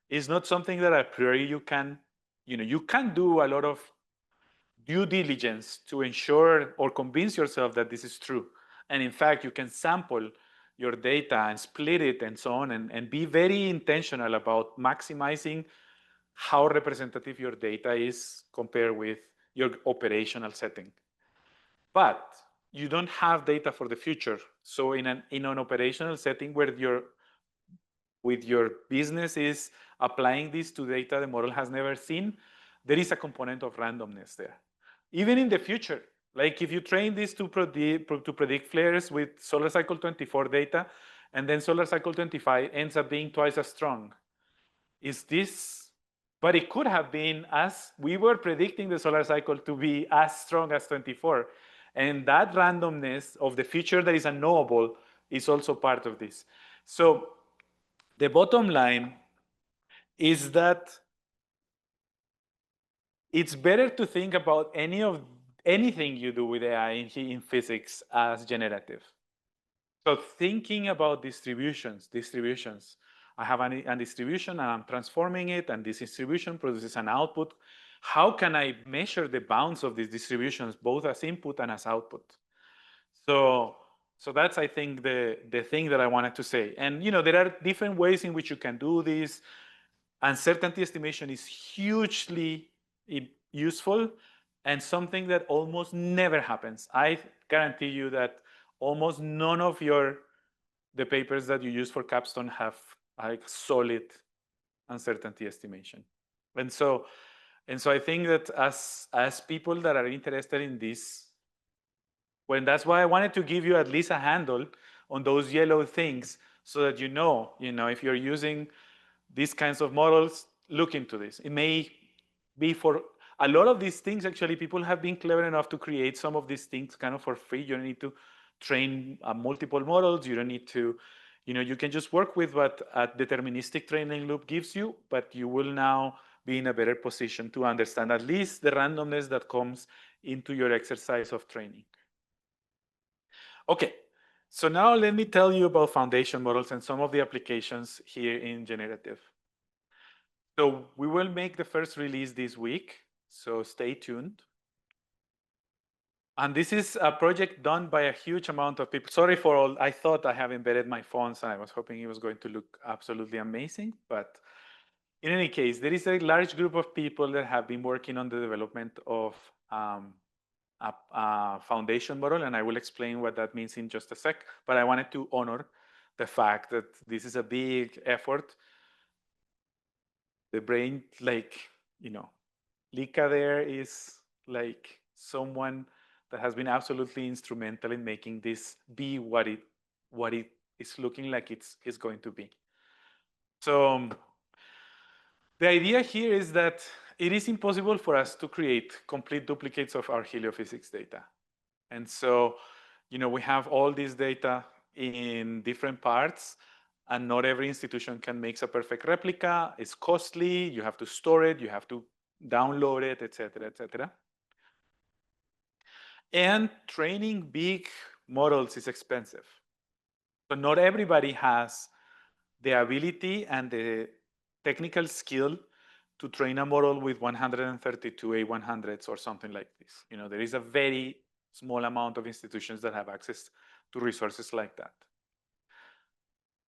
Is not something that a priori you can do a lot of due diligence to ensure or convince yourself that this is true. And in fact, you can sample your data and split it and so on, and be very intentional about maximizing how representative your data is compared with your operational setting. But you don't have data for the future. So in an operational setting where your business is applying this to data the model has never seen, there is a component of randomness there. Even in the future, like if you train this to predict flares with solar cycle 24 data, and then solar cycle 25 ends up being twice as strong, is this, but it could have been, as we were predicting the solar cycle to be as strong as 24. And that randomness of the future that is unknowable is also part of this. So the bottom line is that it's better to think about anything you do with AI in physics as generative. So thinking about distributions. I have a distribution and I'm transforming it, and this distribution produces an output. How can I measure the bounds of these distributions, both as input and as output? So that's, I think, the thing that I wanted to say. And there are different ways in which you can do this. Uncertainty estimation is hugely useful and something that almost never happens. I guarantee you that almost none of the papers that you use for capstone have like solid uncertainty estimation. And so I think that as people that are interested in this, that's why I wanted to give you at least a handle on those yellow things so that if you're using these kinds of models, look into this. It may be for a lot of these things. Actually, people have been clever enough to create some of these things kind of for free. You don't need to train multiple models. You don't need to, you can just work with what a deterministic training loop gives you, but you will now be in a better position to understand at least the randomness that comes into your exercise of training. Okay, so now let me tell you about foundation models and some of the applications here in Generative. So we will make the first release this week, so stay tuned. And this is a project done by a huge amount of people. Sorry for all, I thought I have embedded my fonts and I was hoping it was going to look absolutely amazing. But in any case, there is a large group of people that have been working on the development of a foundation model, and I will explain what that means in just a sec. But I wanted to honor the fact that this is a big effort. The brain, Lika there is like someone that has been absolutely instrumental in making this be what it is looking like it's going to be. So the idea here is that it is impossible for us to create complete duplicates of our heliophysics data. And so, we have all this data in different parts, and not every institution can make a perfect replica. It's costly. You have to store it. You have to download it, et cetera, et cetera. And training big models is expensive. So not everybody has the ability and the technical skill to train a model with 132 A100s or something like this. There is a very small amount of institutions that have access to resources like that.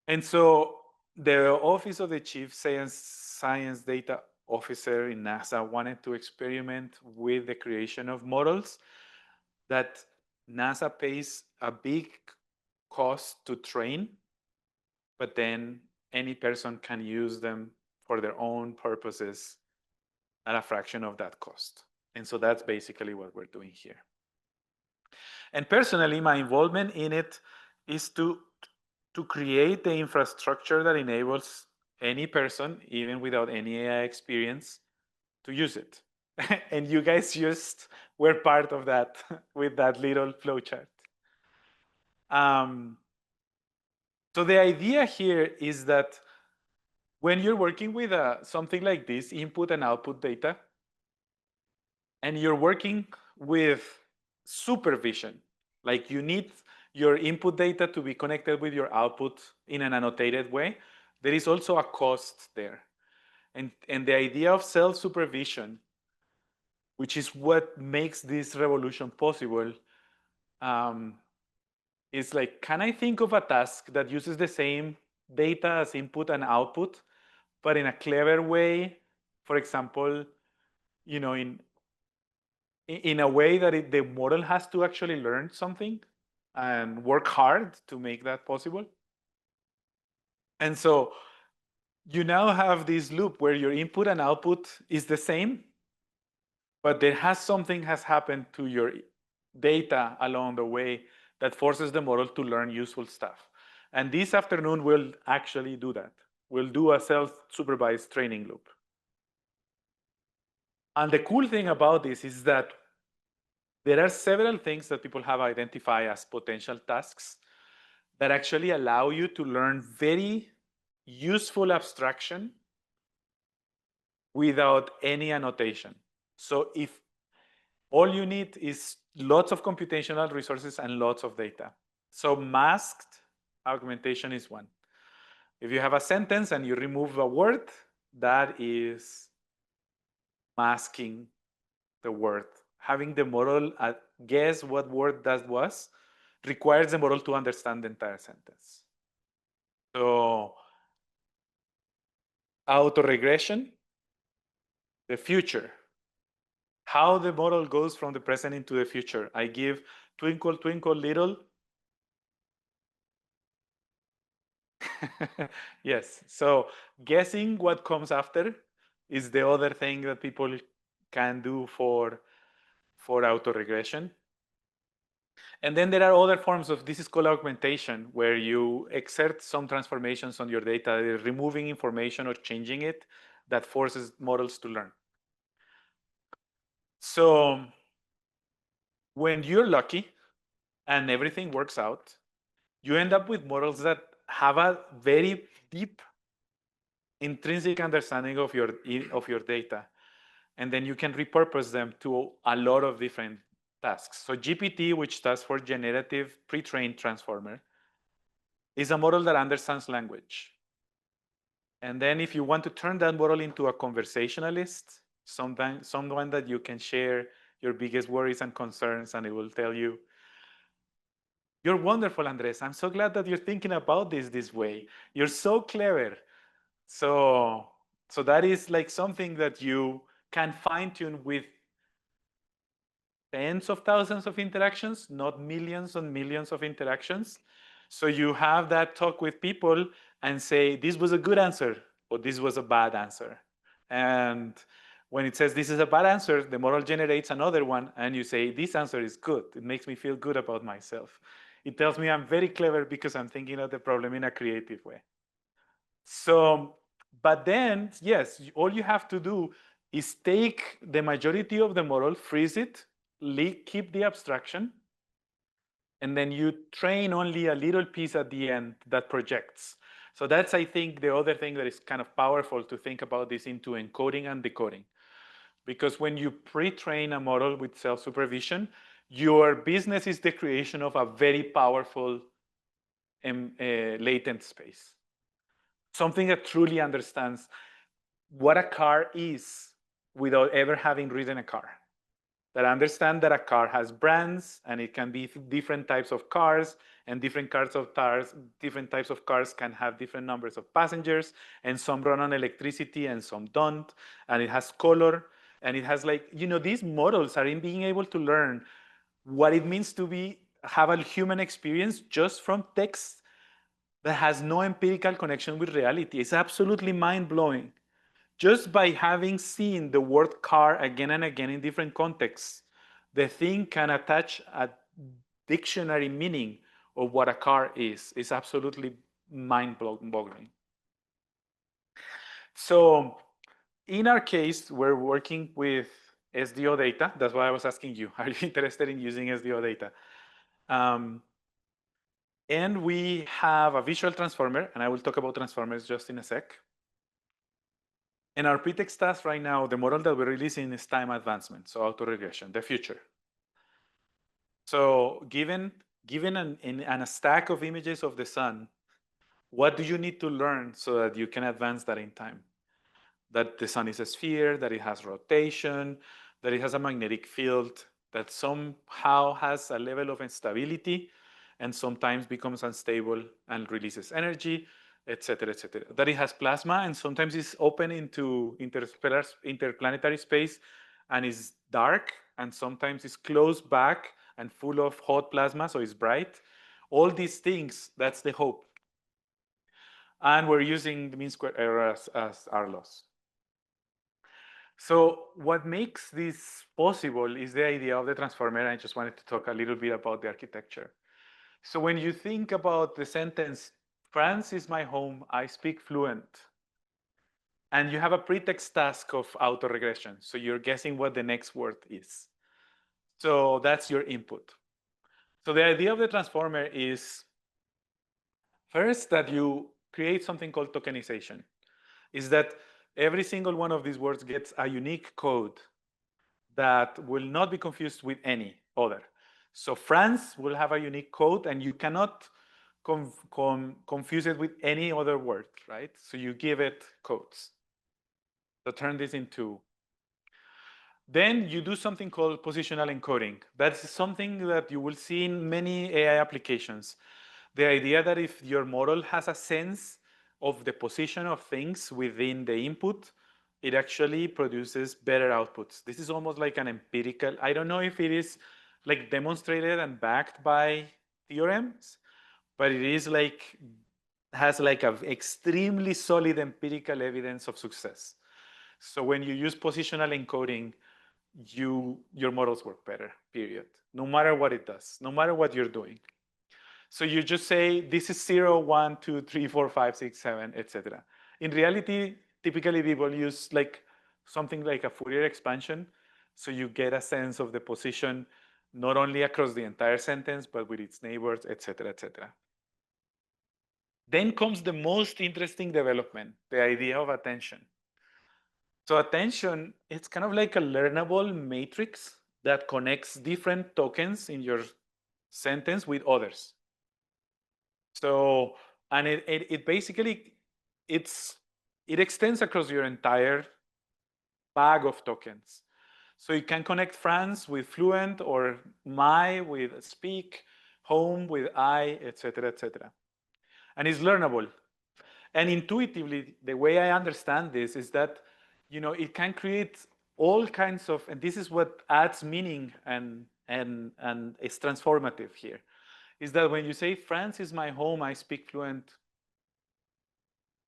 And so the Office of the Chief Science Data Officer in NASA wanted to experiment with the creation of models that NASA pays a big cost to train, but then any person can use them for their own purposes at a fraction of that cost. And so that's basically what we're doing here. And personally, my involvement in it is to create the infrastructure that enables any person, even without any AI experience, to use it. And you guys just were part of that with that little flowchart. So the idea here is that when you're working with something like this, input and output data, and you're working with supervision, like you need your input data to be connected with your output in an annotated way, there is also a cost there. And the idea of self-supervision, which is what makes this revolution possible, is like, can I think of a task that uses the same data as input and output, but in a clever way for example, in a way that the model has to actually learn something and work hard to make that possible. And so you now have this loop where your input and output is the same, but something has happened to your data along the way that forces the model to learn useful stuff. And this afternoon, we'll actually do that. We'll do a self-supervised training loop. And the cool thing about this is that there are several things that people have identified as potential tasks that actually allow you to learn very useful abstraction without any annotation. So if all you need is lots of computational resources and lots of data. So masked augmentation is one. If you have a sentence and you remove a word, that is masking the word. Having the model guess what word that was requires the model to understand the entire sentence. So autoregression, the future. How the model goes from the present into the future. I give twinkle, twinkle, little. Yes, so guessing what comes after is the other thing that people can do for autoregression. And then there are other forms of, this is called augmentation, where you exert some transformations on your data, removing information or changing it that forces models to learn. So when you're lucky and everything works out, you end up with models that have a very deep intrinsic understanding of your data. And then you can repurpose them to a lot of different tasks. So GPT, which stands for Generative Pre-trained Transformer, is a model that understands language. And then if you want to turn that model into a conversationalist, someone that you can share your biggest worries and concerns, and it will tell you, "You're wonderful, Andres. I'm so glad that you're thinking about this way. You're so clever." So that is like something that you can fine-tune with tens of thousands of interactions, not millions and millions of interactions. So you have that talk with people and say, this was a good answer, or this was a bad answer. And when it says this is a bad answer, the model generates another one, and you say, this answer is good. It makes me feel good about myself. It tells me I'm very clever because I'm thinking of the problem in a creative way. So, but then, yes, all you have to do is take the majority of the model, freeze it, keep the abstraction, and then you train only a little piece at the end that projects. So that's, I think, the other thing that is kind of powerful to think about this into encoding and decoding. Because when you pre-train a model with self-supervision, your business is the creation of a very powerful latent space. Something that truly understands what a car is without ever having ridden a car. That understand that a car has brands, and it can be different types of cars, and different types of cars can have different numbers of passengers, and some run on electricity and some don't, and it has color, and it has these models are in being able to learn what it means to have a human experience just from text that has no empirical connection with reality. It's absolutely mind-blowing. Just by having seen the word car again and again in different contexts, the thing can attach a dictionary meaning of what a car is. It's absolutely mind-boggling. So in our case, we're working with SDO data. That's why I was asking you, are you interested in using SDO data? And we have a visual transformer, and I will talk about transformers just in a sec. And our pretext task right now, the model that we're releasing is time advancement, so autoregression, the future. So given a stack of images of the sun, what do you need to learn so that you can advance that in time? That the sun is a sphere, that it has rotation, that it has a magnetic field, that somehow has a level of instability and sometimes becomes unstable and releases energy, etc., etc. That it has plasma, and sometimes it's open into interplanetary space and is dark, and sometimes it's closed back and full of hot plasma, so it's bright. All these things, that's the hope. And we're using the mean square error as our loss. So what makes this possible is the idea of the transformer. I just wanted to talk a little bit about the architecture. So when you think about the sentence, France is my home, I speak fluent, and you have a pretext task of autoregression. So you're guessing what the next word is. So that's your input. So the idea of the transformer is first that you create something called tokenization. Is that every single one of these words gets a unique code that will not be confused with any other. So France will have a unique code, and you cannot confuse it with any other word, right? So you give it codes. So turn this into. Then you do something called positional encoding. That's something that you will see in many AI applications. The idea that if your model has a sense of the position of things within the input, it actually produces better outputs. This is almost like an empirical, I don't know if it is like demonstrated and backed by theorems, but it is like, has like a extremely solid empirical evidence of success. So when you use positional encoding, your models work better, period. No matter what it does, no matter what you're doing. So you just say, this is 0, 1, 2, 3, 4, 5, 6, 7, etc. In reality, typically people use like something like a Fourier expansion. So you get a sense of the position, not only across the entire sentence, but with its neighbors, etc., etc. Then comes the most interesting development, the idea of attention. So attention, it's kind of like a learnable matrix that connects different tokens in your sentence with others. So, and it basically, it extends across your entire bag of tokens. So you can connect France with fluent, or my with speak, home with I, etc., etc. And it's learnable. And intuitively, the way I understand this is that, it can create all kinds of, and this is what adds meaning and is transformative here, is that when you say France is my home, I speak fluent,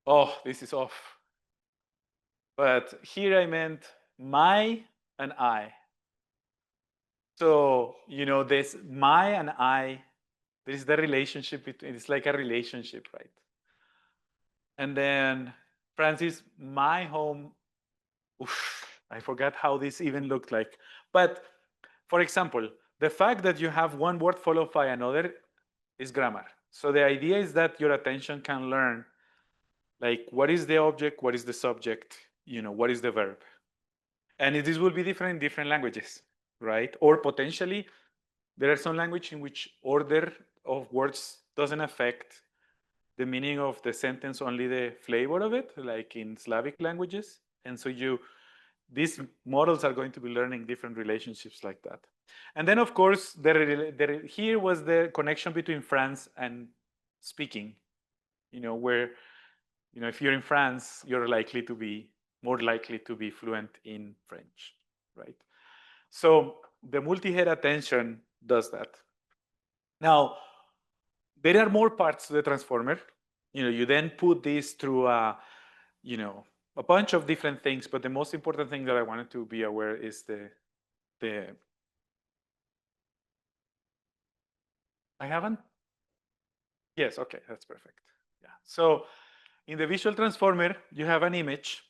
oh, this is off. But here I meant my and I. So, this my and I, this is the relationship between, it's like a relationship, right? And then Francis, my home, oof, I forgot how this even looked like. But for example, the fact that you have one word followed by another is grammar. So the idea is that your attention can learn, like, what is the object, what is the subject, what is the verb. And this will be different in different languages, right? Or potentially, there are some languages in which order of words doesn't affect the meaning of the sentence, only the flavor of it, like in Slavic languages. And so these models are going to be learning different relationships like that. And then, of course, here was the connection between France and speaking, where, if you're in France, you're more likely to be fluent in French, right? So the multi-head attention does that. Now, there are more parts to the transformer. You then put this through a bunch of different things, but the most important thing that I wanted to be aware is I haven't? Yes, okay, that's perfect. Yeah. So in the visual transformer, you have an image,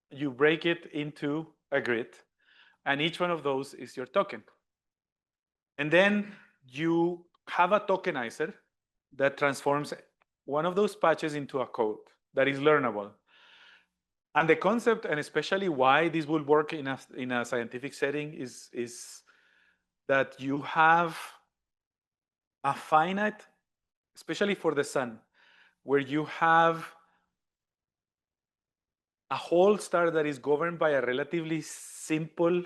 you break it into a grid, and each one of those is your token. And then you have a tokenizer that transforms one of those patches into a code that is learnable. And the concept, and especially why this will work in a scientific setting, is that you have a finite, especially for the sun, where you have a whole star that is governed by a relatively simple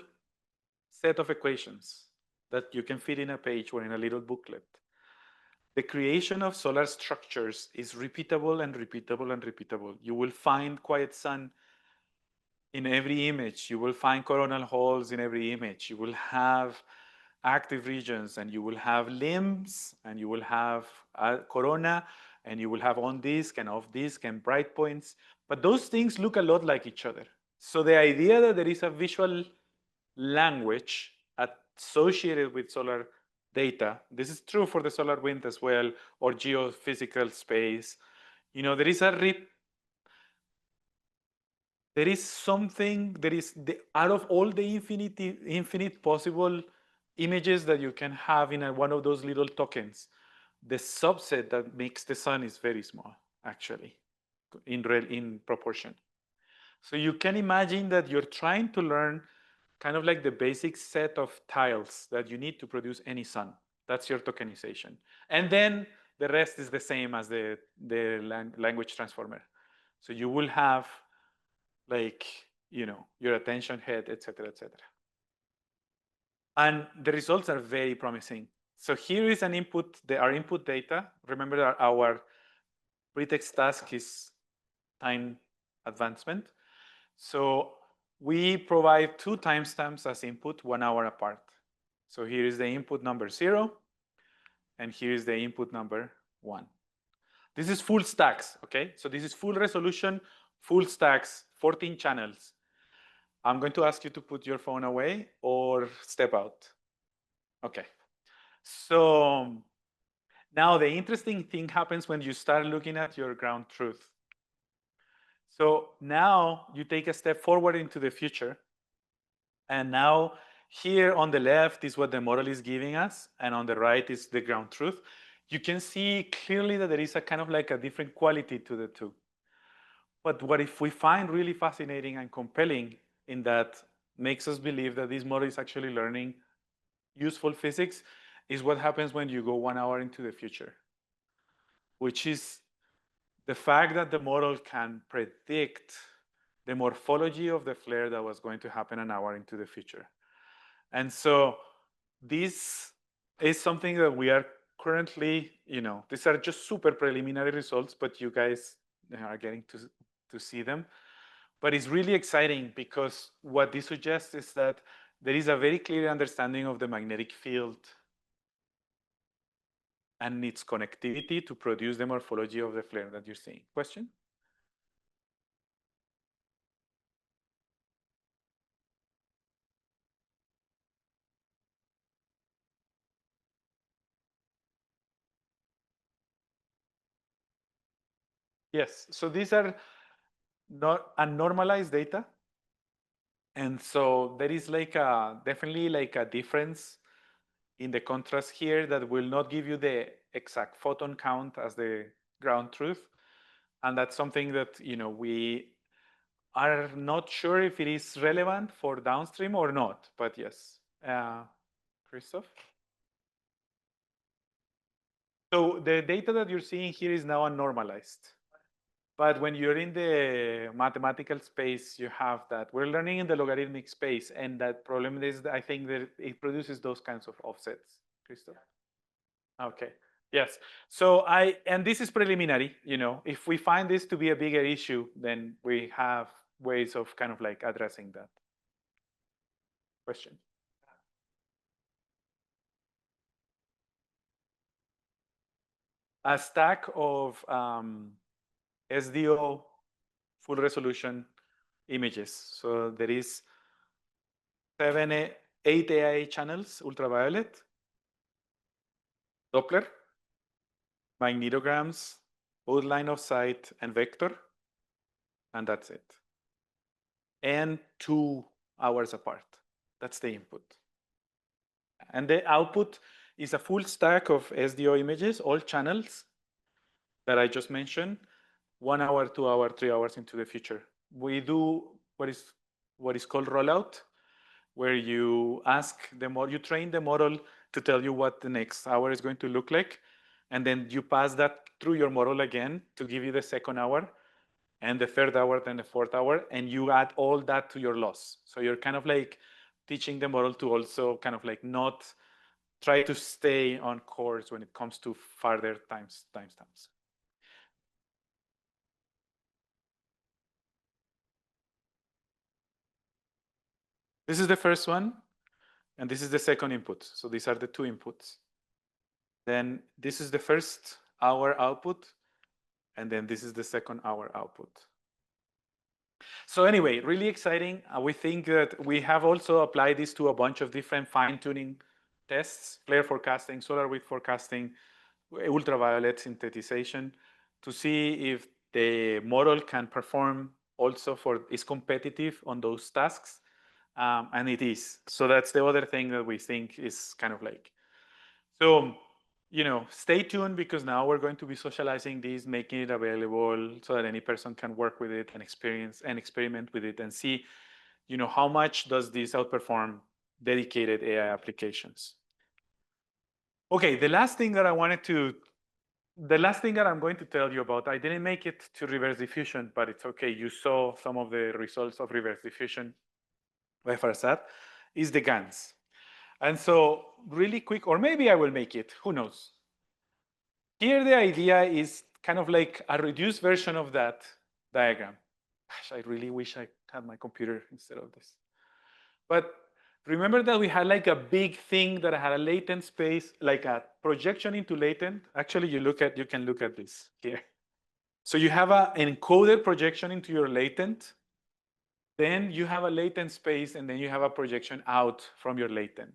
set of equations that you can fit in a page or in a little booklet. the creation of solar structures is repeatable and repeatable and repeatable. You will find quiet sun in every image. You will find coronal holes in every image. You will have active regions, and you will have limbs, and you will have a corona, and you will have on disk and off disk and bright points. But those things look a lot like each other. So the idea that there is a visual language associated with solar data, this is true for the solar wind as well, or geophysical space. You know, there is something, out of all the infinite possible images that you can have in one of those little tokens, the subset that makes the sun is very small, actually, in proportion. So you can imagine that you're trying to learn kind of like the basic set of tiles that you need to produce any sun. That's your tokenization. And then the rest is the same as the language transformer. So you will have like, you know, your attention head, et cetera, et cetera. And the results are very promising. So here is an input, our input data. Remember that our pretext task is time advancement. So we provide 2 timestamps as input 1 hour apart. So here is the input number 0, and here is the input number 1. This is full stacks, okay? So this is full resolution, full stacks, 14 channels. I'm going to ask you to put your phone away or step out. Okay. So now the interesting thing happens when you start looking at your ground truth. So now you take a step forward into the future. And now here on the left is what the model is giving us, and on the right is the ground truth. You can see clearly that there is a kind of like a different quality to the two. But what if we find really fascinating and compelling in that makes us believe that this model is actually learning useful physics is what happens when you go 1 hour into the future, which is the fact that the model can predict the morphology of the flare that was going to happen an hour into the future. And so this is something that we are currently, you know, these are just super preliminary results, but you guys are getting to see them. But it's really exciting because what this suggests is that there is a very clear understanding of the magnetic field and its connectivity to produce the morphology of the flare that you're seeing. Question? Yes, so these are not unnormalized data. And so there is like definitely like a difference in the contrast here that will not give you the exact photon count as the ground truth. And that's something that, you know, we are not sure if it is relevant for downstream or not, but yes. Christoph? So the data that you're seeing here is now unnormalized. But when you're in the mathematical space, you have that. We're learning in the logarithmic space, and that problem is, I think, that it produces those kinds of offsets. Christoph? Okay. Yes. So and this is preliminary, you know, if we find this to be a bigger issue, then we have ways of kind of like addressing that. Question? A stack of SDO full resolution images. So there is 8 AIA channels, ultraviolet, Doppler, magnetograms, both line of sight and vector, and that's it. And 2 hours apart. That's the input. And the output is a full stack of SDO images, all channels that I just mentioned, 1 hour, 2 hour, 3 hours into the future. We do what is called rollout, where you ask the model, you train the model to tell you what the next hour is going to look like. And then you pass that through your model again to give you the second hour and the third hour, then the fourth hour, and you add all that to your loss. So you're kind of like teaching the model to also kind of like not try to stay on course when it comes to farther timestamps. This is the first one, and this is the second input. So these are the two inputs. Then this is the first hour output, and then this is the second hour output. So anyway, really exciting. We think that we have also applied this to a bunch of different fine-tuning tests, flare forecasting, solar wind forecasting, ultraviolet synthesization, to see if the model can perform also is competitive on those tasks. And it is. So that's the other thing that we think is kind of like. So, stay tuned, because now we're going to be socializing this, making it available so that any person can work with it and experience and experiment with it and see, how much does this outperform dedicated AI applications. Okay, the last thing that I'm going to tell you about, I didn't make it to reverse diffusion, but it's okay. You saw some of the results of reverse diffusion by Farsad, is the GANs. And so really quick, or maybe I will make it, who knows? Here the idea is kind of like a reduced version of that diagram. Gosh, I really wish I had my computer instead of this. But remember that we had like a big thing that had a latent space, like a projection into latent. Actually, you can look at this here. So you have an encoded projection into your latent. Then you have a latent space, and then you have a projection out from your latent.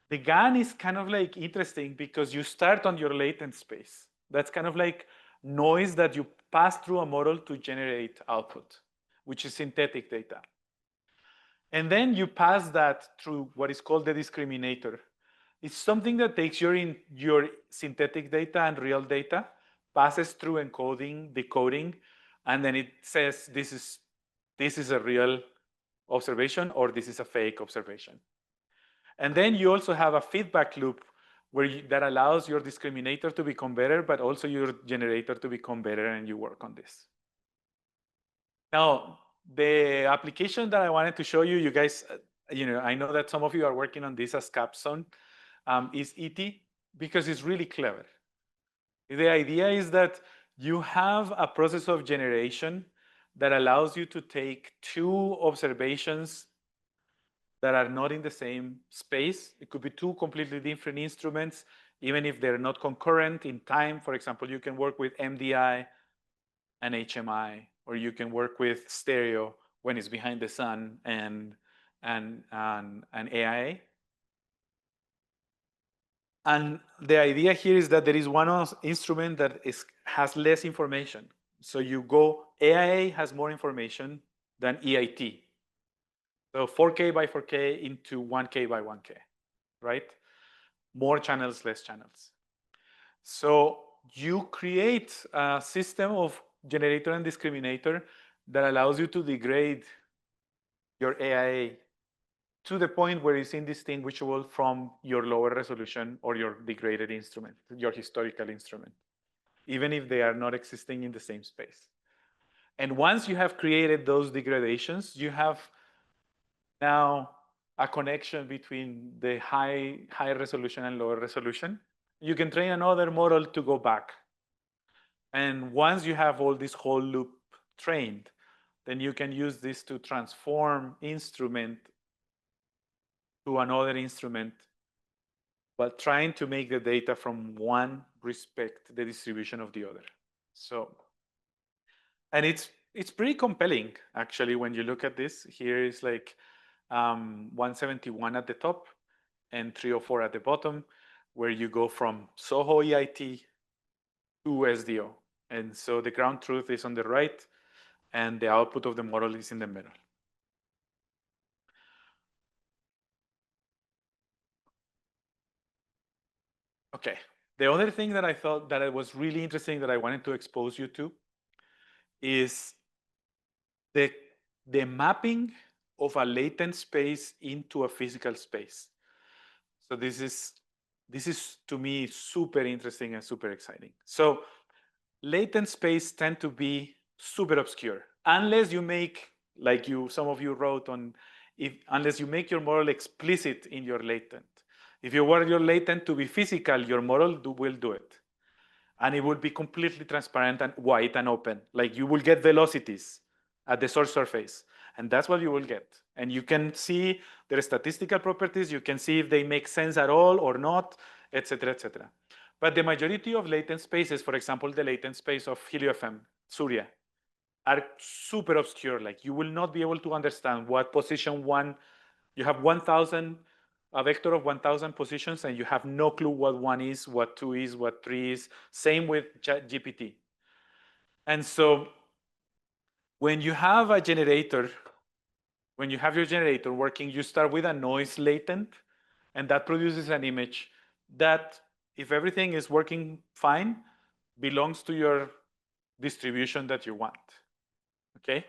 The GAN is kind of like interesting because you start on your latent space. That's kind of like noise that you pass through a model to generate output, which is synthetic data. And then you pass that through what is called the discriminator. It's something that takes your synthetic data and real data, passes through encoding, decoding, and then it says this is a real observation or this is a fake observation. And then you also have a feedback loop that allows your discriminator to become better, but also your generator to become better, and you work on this. Now, the application that I wanted to show you, you guys, I know that some of you are working on this as capstone, is ET, because it's really clever. The idea is that you have a process of generation that allows you to take two observations that are not in the same space. It could be two completely different instruments, even if they're not concurrent in time. For example, you can work with MDI and HMI, or you can work with stereo when it's behind the sun and AIA. And the idea here is that there is one instrument that has less information. So you go, AIA has more information than EIT. So 4K by 4K into 1K by 1K, right? More channels, less channels. So you create a system of generator and discriminator that allows you to degrade your AIA to the point where it's indistinguishable from your lower resolution or your degraded instrument, your historical instrument, even if they are not existing in the same space. And once you have created those degradations, you have now a connection between the high resolution and lower resolution. You can train another model to go back. And once you have all this whole loop trained, then you can use this to transform instrument to another instrument, but trying to make the data from one respect the distribution of the other. So, and it's pretty compelling, actually, when you look at this. Here is like 171 at the top and 304 at the bottom, where you go from SOHO EIT to SDO. And so the ground truth is on the right, and the output of the model is in the middle. Okay, the other thing that I thought that it was really interesting that I wanted to expose you to is the mapping of a latent space into a physical space. So this is to me super interesting and super exciting. So latent space tend to be super obscure unless you make, like some of you wrote on, unless you make your model explicit in your latent. If you want your latent to be physical, your model will do it. And it will be completely transparent and white and open. Like you will get velocities at the source surface. And that's what you will get. And you can see their statistical properties. You can see if they make sense at all or not, etc., etc. But the majority of latent spaces, for example, the latent space of HelioFM, Surya, are super obscure. Like you will not be able to understand what position one, you have 1,000, a vector of 1,000 positions, and you have no clue what one is, what two is, what three is. Same with GPT. And so when you have a generator, when you have your generator working, you start with a noise latent, and that produces an image that, if everything is working fine, belongs to your distribution that you want. Okay?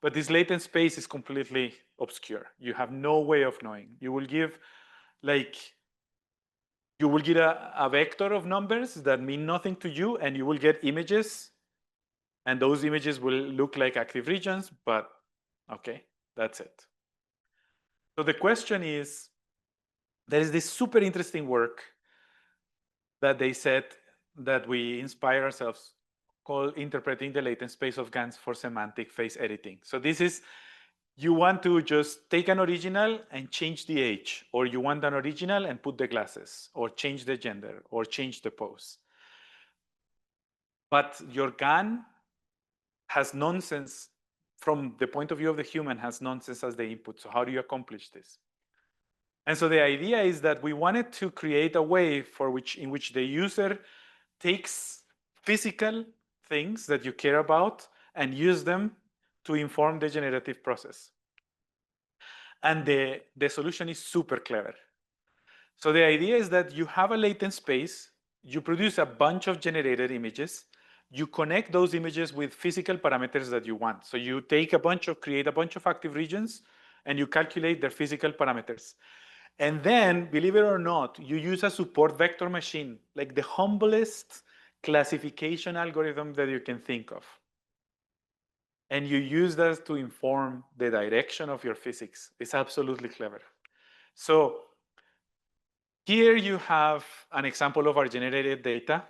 But this latent space is completely obscure. You have no way of knowing. You will give like, you will get a vector of numbers that mean nothing to you, and you will get images, and those images will look like active regions, but okay, that's it. So the question is, there is this super interesting work that they said that we inspire ourselves called interpreting the latent space of GANs for semantic phase editing. So this is, you want to just take an original and change the age, or you want an original and put the glasses, or change the gender, or change the pose. But your GAN has nonsense from the point of view of the human, has nonsense as the input. So how do you accomplish this? And so the idea is that we wanted to create a way in which the user takes physical things that you care about and use them to inform the generative process. And the solution is super clever. So the idea is that you have a latent space, you produce a bunch of generated images, you connect those images with physical parameters that you want. So you take create a bunch of active regions, and you calculate their physical parameters. And then, believe it or not, you use a support vector machine, like the humblest classification algorithm that you can think of. And you use that to inform the direction of your physics. It's absolutely clever. So here you have an example of our generated data,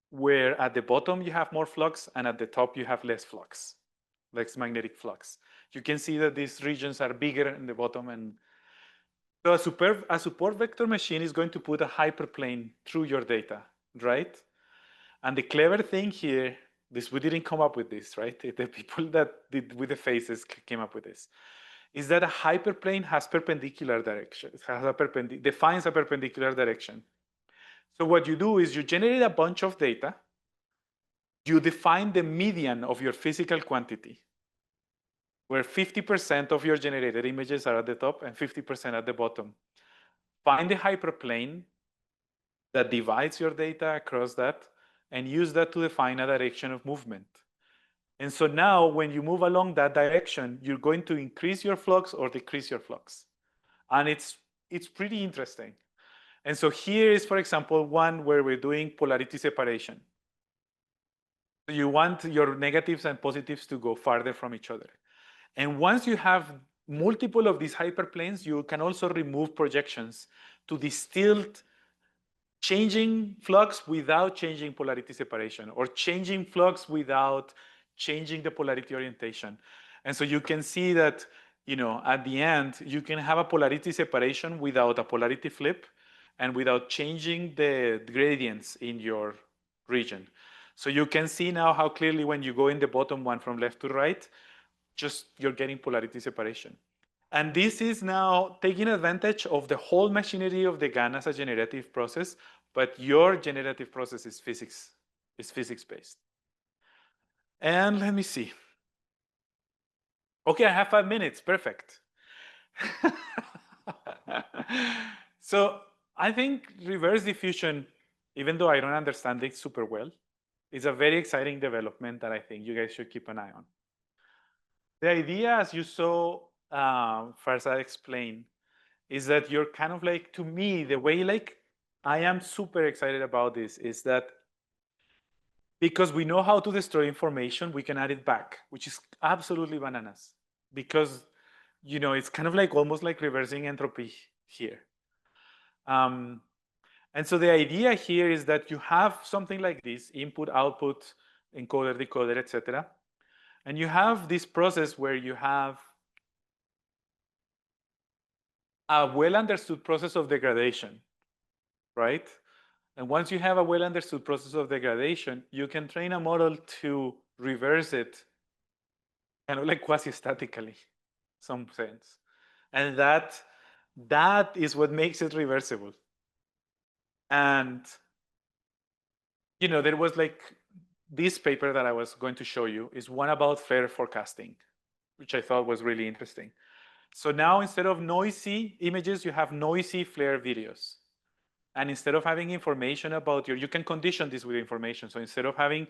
where at the bottom you have more flux, and at the top you have less flux, less magnetic flux. You can see that these regions are bigger in the bottom. And so a support vector machine is going to put a hyperplane through your data, right? And the clever thing here, we didn't come up with this, right? The people that did with the faces came up with this, is that a hyperplane has perpendicular direction. It has defines a perpendicular direction. So what you do is you generate a bunch of data, you define the median of your physical quantity, where 50% of your generated images are at the top and 50% at the bottom. Find the hyperplane that divides your data across that, and use that to define a direction of movement. And so now when you move along that direction, you're going to increase your flux or decrease your flux. And it's pretty interesting. And so here is, for example, one where we're doing polarity separation. So you want your negatives and positives to go farther from each other. And once you have multiple of these hyperplanes, you can also remove projections to distill changing flux without changing polarity separation, or changing flux without changing the polarity orientation. And so you can see that, at the end, you can have a polarity separation without a polarity flip and without changing the gradients in your region. So you can see now how clearly when you go in the bottom one from left to right, just you're getting polarity separation. And this is now taking advantage of the whole machinery of the GAN as a generative process, but your generative process is physics-based. And let me see. Okay, I have 5 minutes, perfect. So I think reverse diffusion, even though I don't understand it super well, is a very exciting development that I think you guys should keep an eye on. The idea, as you saw Farzad explain, is that you're kind of like, to me, the way like I am super excited about this is that because we know how to destroy information, we can add it back, which is absolutely bananas. Because, it's kind of like almost like reversing entropy here. And so the idea here is that you have something like this, input, output, encoder, decoder, etc. And you have this process where you have a well understood process of degradation, right? And once you have a well understood process of degradation, you can train a model to reverse it kind of like quasi-statically, some sense. And that is what makes it reversible. And there was like this paper that I was going to show you is one about flare forecasting, which I thought was really interesting. So now instead of noisy images, you have noisy flare videos. And instead of having information about you can condition this with information. So instead of having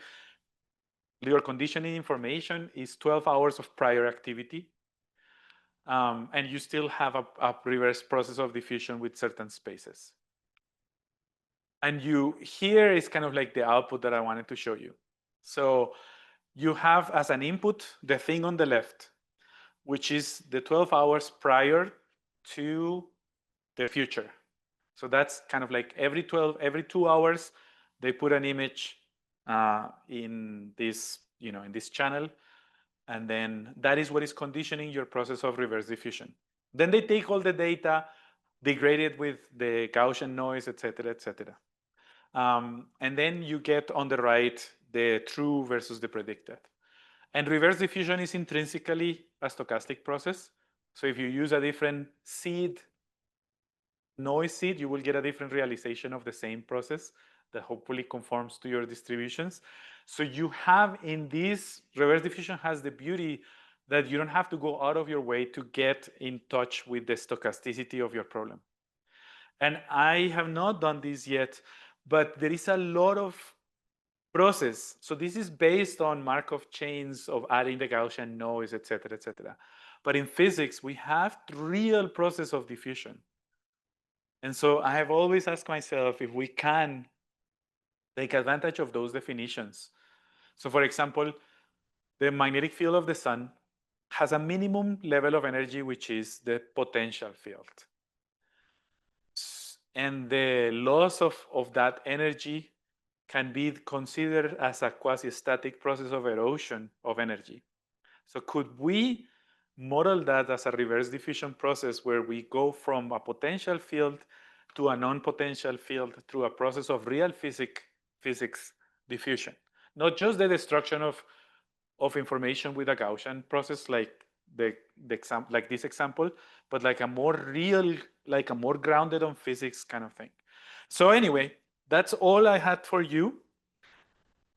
your conditioning information is 12 hours of prior activity. And you still have a reverse process of diffusion with certain spaces. And here is kind of like the output that I wanted to show you. So you have as an input the thing on the left, which is the 12 hours prior to the future. So that's kind of like every 2 hours, they put an image in this, in this channel. And then that is what is conditioning your process of reverse diffusion. Then they take all the data, degrade it with the Gaussian noise, et cetera, et cetera. And then you get on the right the true versus the predicted. And reverse diffusion is intrinsically a stochastic process. So if you use a different seed, noise seed, you will get a different realization of the same process that hopefully conforms to your distributions. So you have in this, reverse diffusion has the beauty that you don't have to go out of your way to get in touch with the stochasticity of your problem. And I have not done this yet, but there is a lot of process. So this is based on Markov chains of adding the Gaussian noise, et cetera, et cetera. But in physics, we have real process of diffusion. And so I have always asked myself if we can take advantage of those definitions. So for example, the magnetic field of the sun has a minimum level of energy, which is the potential field. And the loss of that energy can be considered as a quasi-static process of erosion of energy. So could we model that as a reverse diffusion process where we go from a potential field to a non-potential field through a process of real physics diffusion? Not just the destruction of information with a Gaussian process like like this example, but like a more real, like a more grounded on physics kind of thing. So anyway, that's all I had for you.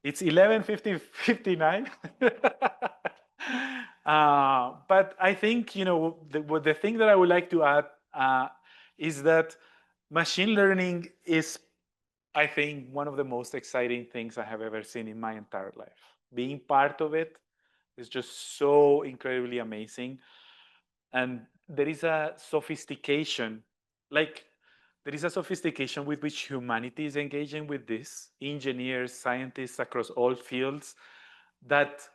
It's 11:59. But I think, the thing that I would like to add is that machine learning is, I think, one of the most exciting things I have ever seen in my entire life. Being part of it is just so incredibly amazing. And there is a sophistication, there is a sophistication with which humanity is engaging with this, engineers, scientists across all fields, that,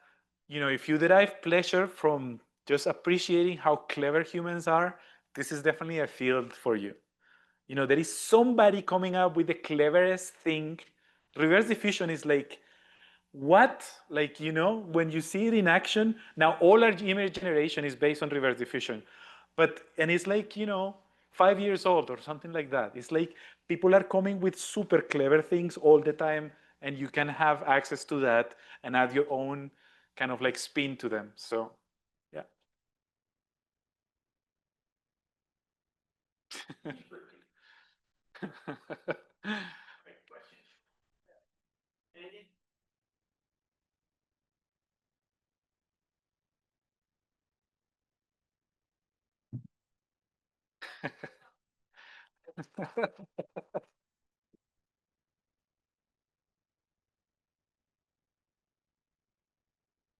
if you derive pleasure from just appreciating how clever humans are, this is definitely a field for you. There is somebody coming up with the cleverest thing. Reverse diffusion is like, what? Like, when you see it in action, now all our image generation is based on reverse diffusion. And it's like, 5 years old or something like that. It's like people are coming with super clever things all the time, and you can have access to that and add your own kind of like spin to them. So, yeah.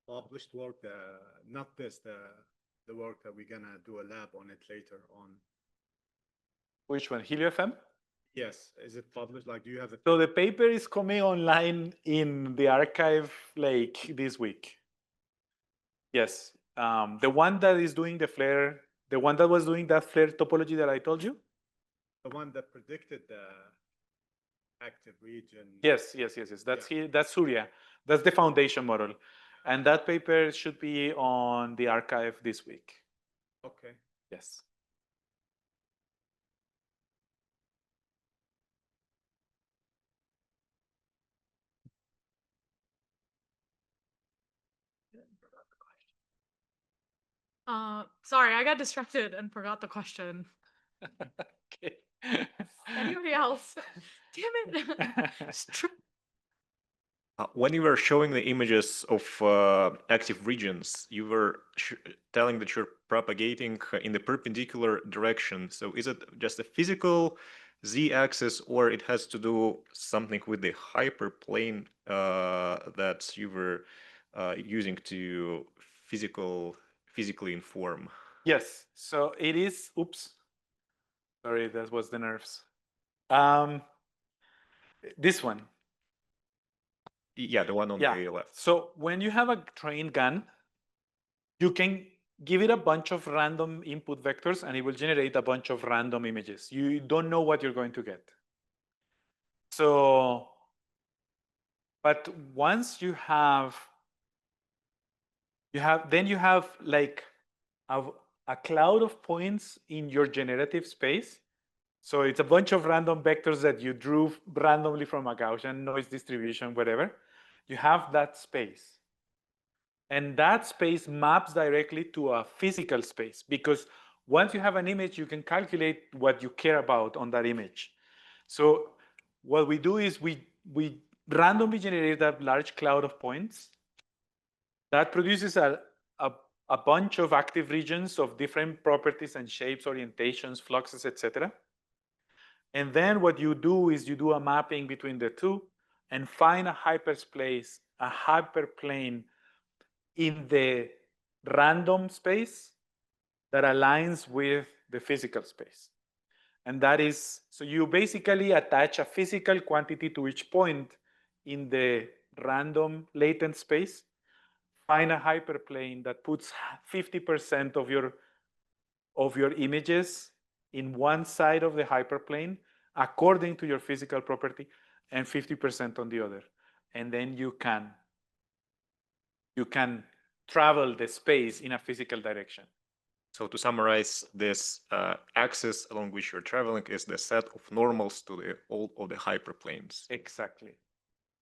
Published work, not this, the work that we're gonna do a lab on it later on. Which one? Heliophysics? Yes, is it published? Like, do you have a? So the paper is coming online in the archive like this week. Yes, the one that is doing the flare, the one that was doing that flare topology that I told you. The one that predicted the active region. Yes. That's Surya. That's the foundation model. And that paper should be on the archive this week. Okay. Yes. Sorry, I got distracted and forgot the question. Okay. Anybody else? Damn it. When you were showing the images of active regions, you were telling that you're propagating in the perpendicular direction. So is it just a physical z-axis, or it has to do something with the hyperplane that you were using to physically inform? Yes. So it is. Oops. Sorry, that was the nerves. This one. Yeah, the one on the left. So when you have a train gun, you can give it a bunch of random input vectors and it will generate a bunch of random images. You don't know what you're going to get. So, but once you have like a cloud of points in your generative space. So it's a bunch of random vectors that you drew randomly from a Gaussian noise distribution, whatever. You have that space. And that space maps directly to a physical space, because once you have an image, you can calculate what you care about on that image. So what we do is we randomly generate that large cloud of points that produces a bunch of active regions of different properties and shapes, orientations, fluxes, etc. And then what you do is you do a mapping between the two and find a hyperspace, a hyperplane in the random space that aligns with the physical space. And that is, so you basically attach a physical quantity to each point in the random latent space, find a hyperplane that puts 50% of your images in one side of the hyperplane according to your physical property, and 50% on the other. And then you can travel the space in a physical direction. So to summarize, this axis along which you're traveling is the set of normals to all of the hyperplanes. Exactly.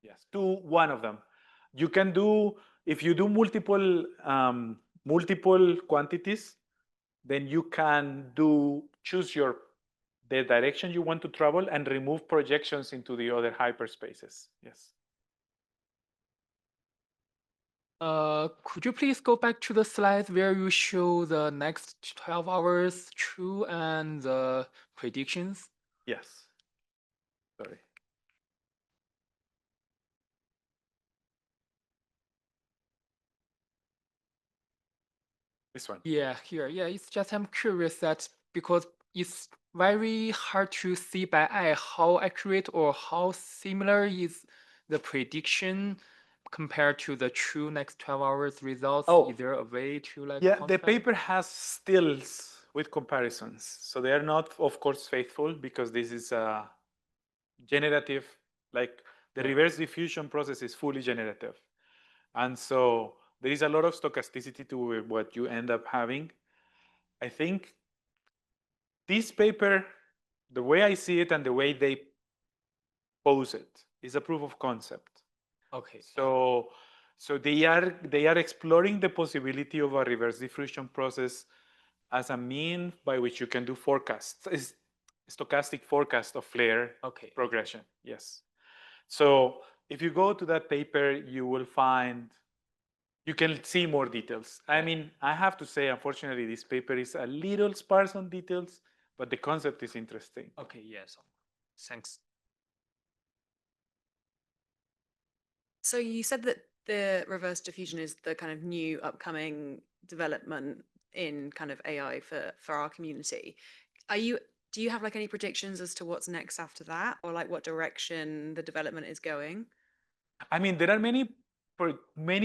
Yes, to one of them. You can do, if you do multiple quantities, then you can choose the direction you want to travel and remove projections into the other hyperspaces. Yes. Could you please go back to the slides where you show the next 12 hours true and the predictions? Yes. Sorry. This one. Yeah, here. Yeah, it's just I'm curious that because it's very hard to see by eye how accurate or how similar is the prediction compared to the true next 12 hours results. Is there a way to like Yeah, the quantify? paper has stills with comparisons. So they are not, of course, faithful, because this is a generative, like the reverse diffusion process is fully generative. And so there is a lot of stochasticity to what you end up having. I think this paper, the way I see it and the way they pose it, is a proof of concept. Okay. So they are exploring the possibility of a reverse diffusion process as a mean by which you can do forecasts, stochastic forecast of flare progression. Yes. So if you go to that paper, you can see more details. I mean, I have to say, unfortunately, this paper is a little sparse on details, but the concept is interesting. Okay, yes. Thanks. So you said that the reverse diffusion is the kind of new upcoming development in kind of AI for our community. Do you have like any predictions as to what's next after that, or like what direction the development is going? I mean, there are many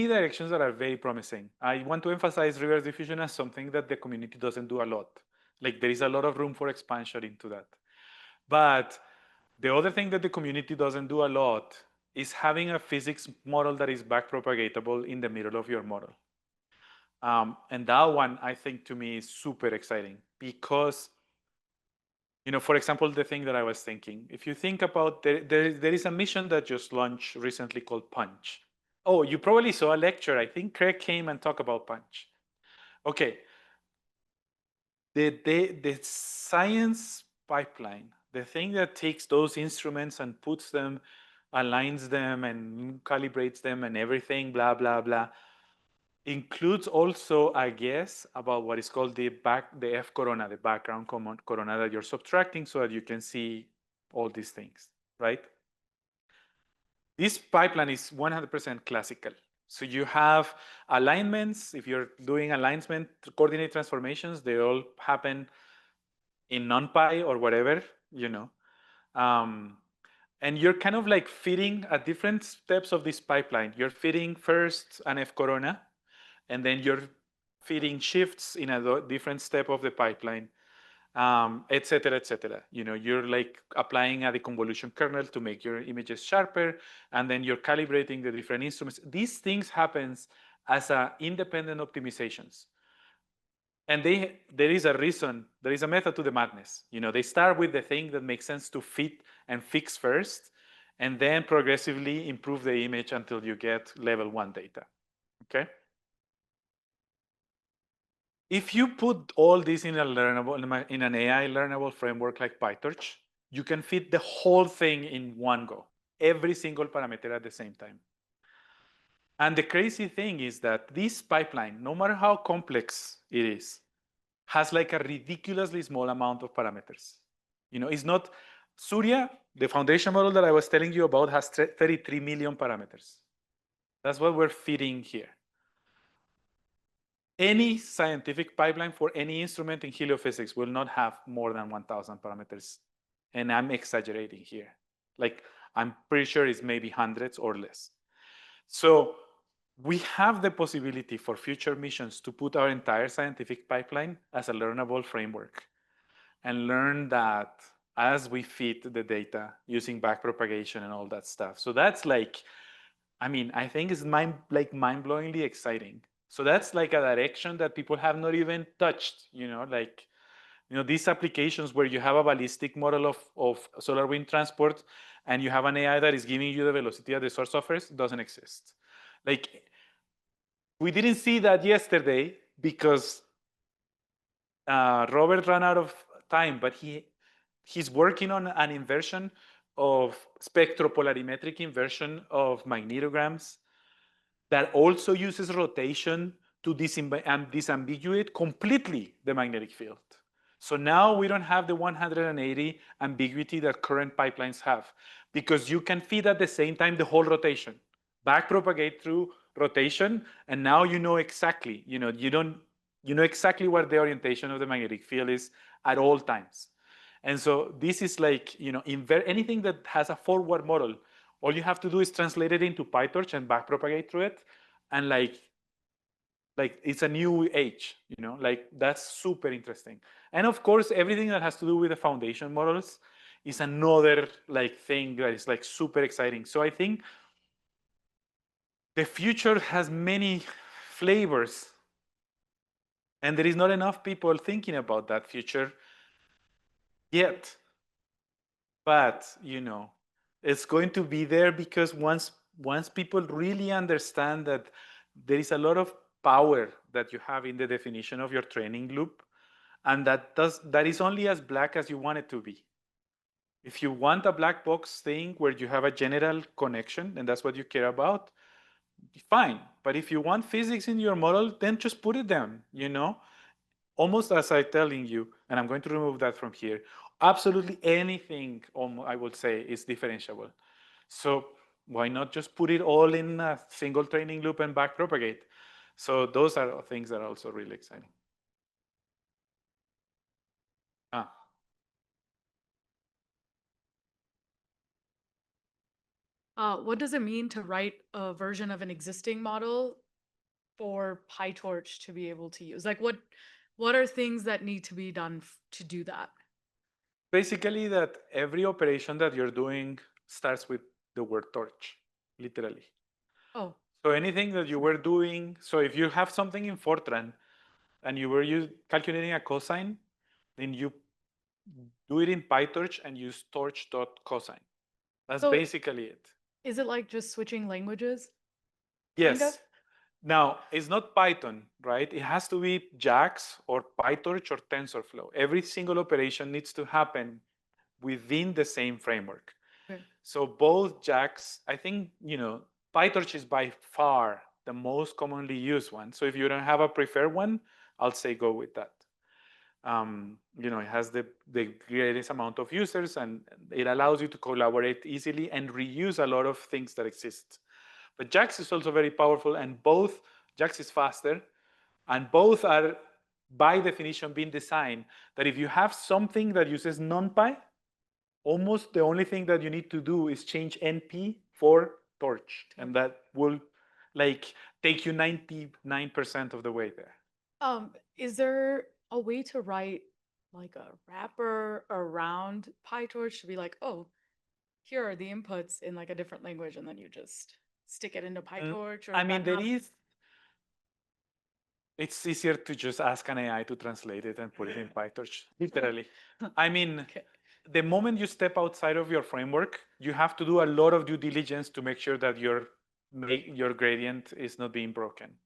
directions that are very promising. I want to emphasize reverse diffusion as something that the community doesn't do a lot. Like there is a lot of room for expansion into that. But the other thing that the community doesn't do a lot is having a physics model that is backpropagatable in the middle of your model. And that one, I think, to me is super exciting because, for example, the thing that I was thinking, if you think about, there is a mission that just launched recently called Punch. Oh, you probably saw a lecture. I think Craig came and talked about Punch. Okay. The science pipeline, the thing that takes those instruments and puts them, aligns them and calibrates them and everything, blah, blah, blah, includes also a guess about what is called the F corona, the background corona that you're subtracting so that you can see all these things, right? This pipeline is 100% classical. So you have alignments. If you're doing alignment coordinate transformations, they all happen in NumPy or whatever, and you're kind of like fitting at different steps of this pipeline. You're fitting first an F corona, and then you're feeding shifts in a different step of the pipeline, et cetera, et cetera. You're like applying a deconvolution kernel to make your images sharper, and then you're calibrating the different instruments. These things happens as independent optimizations. And there is a reason, there is a method to the madness. They start with the thing that makes sense to fit and fix first, and then progressively improve the image until you get level 1 data, okay? If you put all this in an AI learnable framework like PyTorch, you can fit the whole thing in one go, every single parameter at the same time. And the crazy thing is that this pipeline, no matter how complex it is, has like a ridiculously small amount of parameters. It's not, Surya, the foundation model that I was telling you about, has 33 million parameters. That's what we're feeding here. Any scientific pipeline for any instrument in heliophysics will not have more than 1,000 parameters. And I'm exaggerating here. Like, I'm pretty sure it's maybe hundreds or less. So we have the possibility for future missions to put our entire scientific pipeline as a learnable framework and learn that as we feed the data using backpropagation and all that stuff. So that's like, I think it's mind-blowingly exciting. So that's like a direction that people have not even touched, these applications where you have a ballistic model of solar wind transport and you have an AI that is giving you the velocity that the source offers, doesn't exist. Like, we didn't see that yesterday because Robert ran out of time, but he's working on an inversion of spectropolarimetric inversion of magnetograms that also uses rotation to disambiguate completely the magnetic field. So now we don't have the 180 ambiguity that current pipelines have, because you can feed at the same time the whole rotation, backpropagate through rotation, and now you know exactly, you know exactly what the orientation of the magnetic field is at all times. And so this is like, anything that has a forward model, all you have to do is translate it into PyTorch and backpropagate through it, and like it's a new age, that's super interesting. And of course, everything that has to do with the foundation models is another thing that is super exciting. So I think the future has many flavors, and there is not enough people thinking about that future yet. But it's going to be there, because once people really understand that there is a lot of power that you have in the definition of your training loop, and that is only as black as you want it to be. If you want a black box thing where you have a general connection and that's what you care about, fine. But if you want physics in your model, then just put it down, almost as I'm telling you, and I'm going to remove that from here, absolutely anything, I would say, is differentiable. So why not just put it all in a single training loop and backpropagate? So those are things that are also really exciting. What does it mean to write a version of an existing model for PyTorch to be able to use? Like, what are things that need to be done to do that? Basically, that every operation that you're doing starts with the word torch, literally. Oh, So anything that you were doing, so if you have something in Fortran and you were calculating a cosine, then you do it in PyTorch and use torch.cosine. That's So- basically it. is it like just switching languages? Kind Yes. of? Now, it's not Python, right? It has to be JAX or PyTorch or TensorFlow. Every single operation needs to happen within the same framework. Okay. So both JAX, I think, PyTorch is by far the most commonly used one. So if you don't have a preferred one, I'll say go with that. It has the greatest amount of users and it allows you to collaborate easily and reuse a lot of things that exist. But JAX is also very powerful and both, JAX is faster and both are by definition being designed that if you have something that uses NumPy, almost the only thing that you need to do is change NP for torch and that will take you 99% of the way there. Is there a way to write like a wrapper around PyTorch to be like, oh, here are the inputs in like a different language, and then you just stick it into PyTorch? Or I is mean, that not- it's easier to just ask an AI to translate it and put it in PyTorch, literally. I mean, Okay. the moment you step outside of your framework, you have to do a lot of due diligence to make sure that your gradient is not being broken.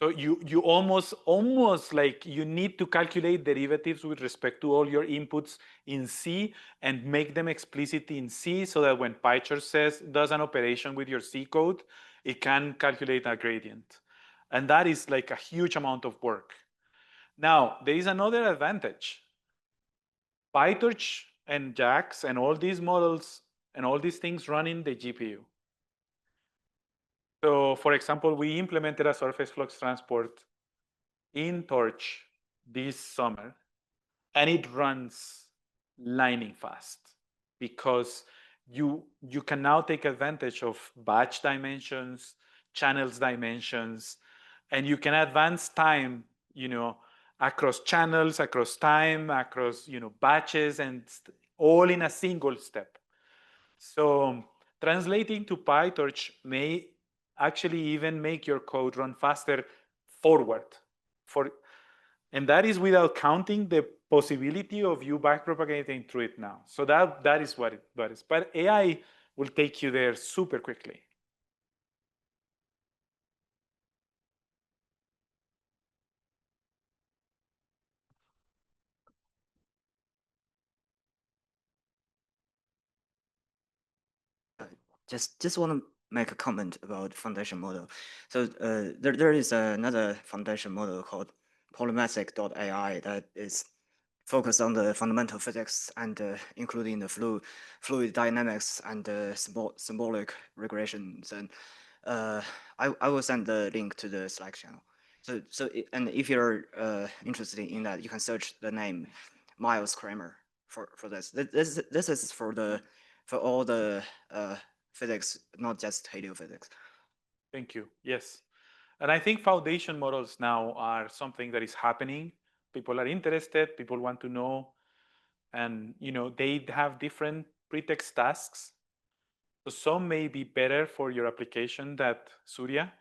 So you almost like you need to calculate derivatives with respect to all your inputs in C and make them explicit in C so that when PyTorch does an operation with your C code, it can calculate a gradient. And that is like a huge amount of work. Now, there is another advantage. PyTorch and JAX and all these models and all these things run in the GPU. So for example, we implemented a surface flux transport in Torch this summer, and it runs lightning fast because you can now take advantage of batch dimensions, channels dimensions, and you can advance time, across channels, across time, across batches, and all in a single step. So translating to PyTorch may actually even make your code run faster forward. And that is without counting the possibility of you backpropagating through it now. So that is what it is. But AI will take you there super quickly. Just want to make a comment about foundation model. So there is another foundation model called polymathic.ai that is focused on the fundamental physics and including the fluid dynamics and symbolic regressions. And I will send the link to the Slack channel. And if you're interested in that, you can search the name Miles Kramer for this. This is for all the physics, not just heliophysics. Thank you. Yes. And I think foundation models now are something that is happening. People are interested, people want to know, and they have different pretext tasks. So some may be better for your application than Surya.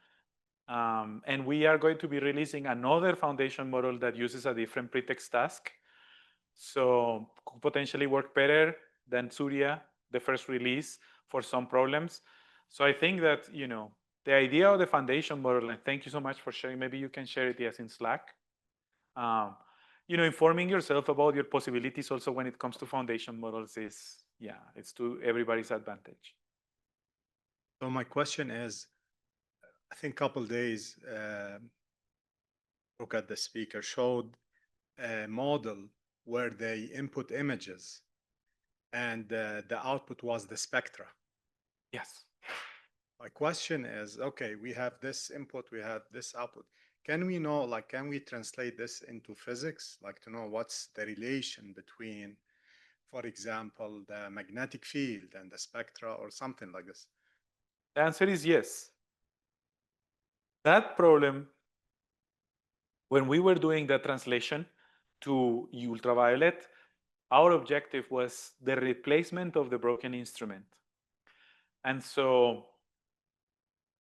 And we are going to be releasing another foundation model that uses a different pretext task. So could potentially work better than Surya, the first release, for some problems. So I think that, the idea of the foundation model, and thank you so much for sharing, maybe you can share it in Slack. Informing yourself about your possibilities also when it comes to foundation models it's to everybody's advantage. So my question is, I think a couple days, look at the speaker showed a model where they input images and the output was the spectra. Yes. My question is, okay, we have this input, we have this output. Can we know, can we translate this into physics? To know what's the relation between, for example, the magnetic field and the spectra or something like this? The answer is yes. That problem, when we were doing the translation to ultraviolet, our objective was the replacement of the broken instrument. And so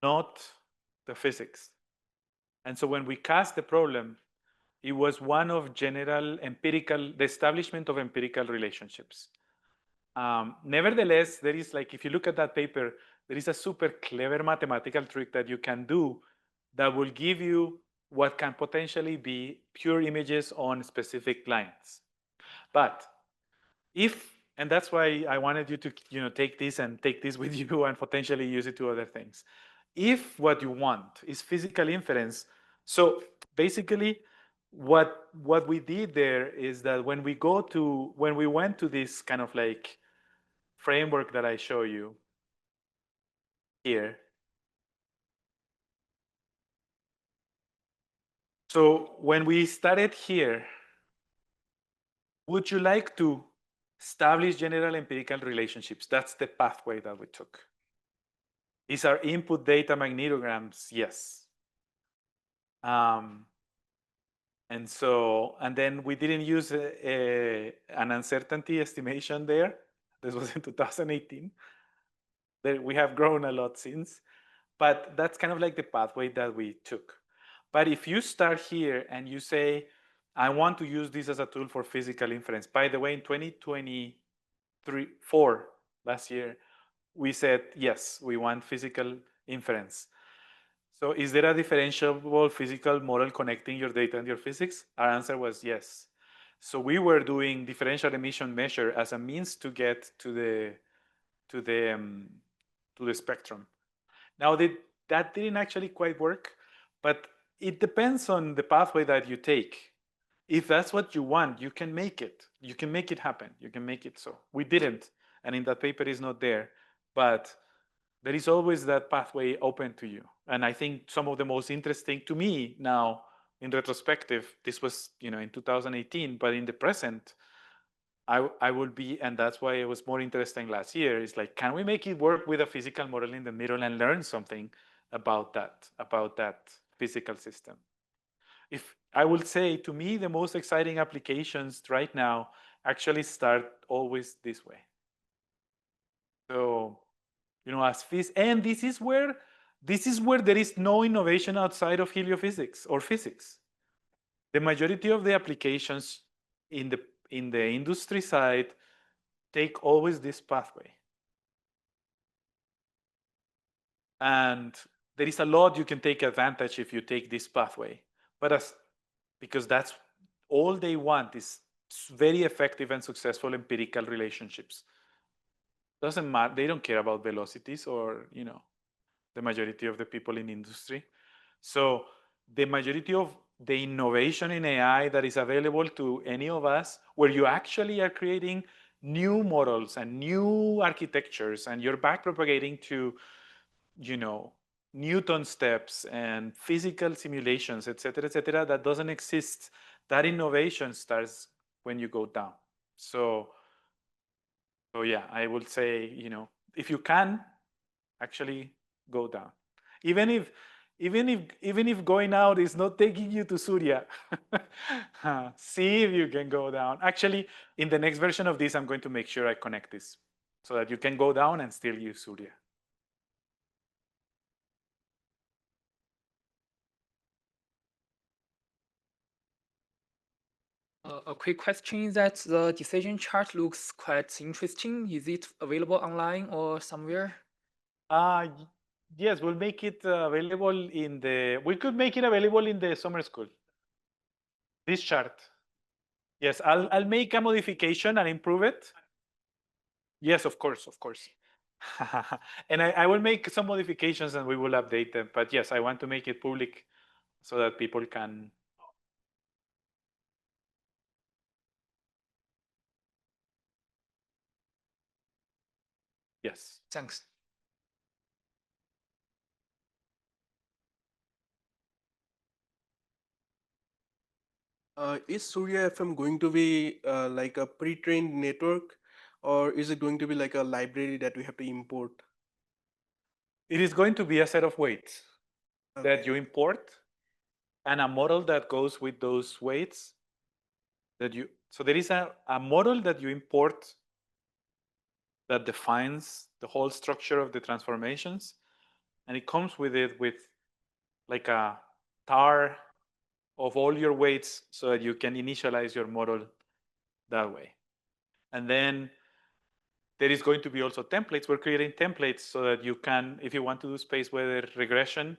not the physics. And so when we cast the problem, it was one of general empirical, the establishment of empirical relationships. Nevertheless, there is like, if you look at that paper, there is a super clever mathematical trick that you can do that will give you what can potentially be pure images on specific lines. But if, and that's why I wanted you to take this and take this with you and potentially use it to other things. If what you want is physical inference, so basically what we did there is that when we went to this kind of like framework that I show you here. So when we started here, would you like to establish general empirical relationships? That's the pathway that we took. Is our input data magnetograms? Yes. And then we didn't use an uncertainty estimation there. This was in 2018. We have grown a lot since, but that's kind of like the pathway that we took. But if you start here and you say, I want to use this as a tool for physical inference. By the way, in 2024, last year, we said, yes, we want physical inference. So is there a differentiable physical model connecting your data and your physics? Our answer was yes. So we were doing differential emission measure as a means to get to the spectrum. Now that didn't actually quite work, but it depends on the pathway that you take. If that's what you want, you can make it. You can make it happen. You can make it so. We didn't, and in that paper is not there, but there is always that pathway open to you. And I think some of the most interesting to me now, in retrospective, this was in 2018, but in the present, I will be, and that's why it was more interesting last year, is like, can we make it work with a physical model in the middle and learn something about that physical system? If I will say, to me, the most exciting applications right now actually start always this way. So, and this is where there is no innovation outside of heliophysics or physics. The majority of the applications in the industry side take always this pathway. And there is a lot you can take advantage if you take this pathway. But because that's all they want is very effective and successful empirical relationships. Doesn't matter, they don't care about velocities or, the majority of the people in industry. So the majority of the innovation in AI that is available to any of us, where you actually are creating new models and new architectures, and you're backpropagating to, Newton steps and physical simulations, et cetera, that doesn't exist. That innovation starts when you go down. So yeah, I would say, if you can, actually go down. Even if going out is not taking you to Surya, see if you can go down. Actually, in the next version of this, I'm going to make sure I connect this so that you can go down and still use Surya. A quick question is that the decision chart looks quite interesting. Is it available online or somewhere? Yes, we'll make it available we could make it available in the summer school. This chart. Yes, I'll make a modification and improve it. Yes, of course. And I will make some modifications and we will update them. But yes, I want to make it public so that people can. Yes. Thanks. Is Surya FM going to be like a pre-trained network, or is it going to be like a library that we have to import? It is going to be a set of weights Okay. that you import, and a model that goes with those weights that you So there is a model that you import that defines the whole structure of the transformations, and it comes with like a tar of all your weights so that you can initialize your model that way. And then there is going to be also templates. We're creating templates so that you can, if you want to do space weather regression,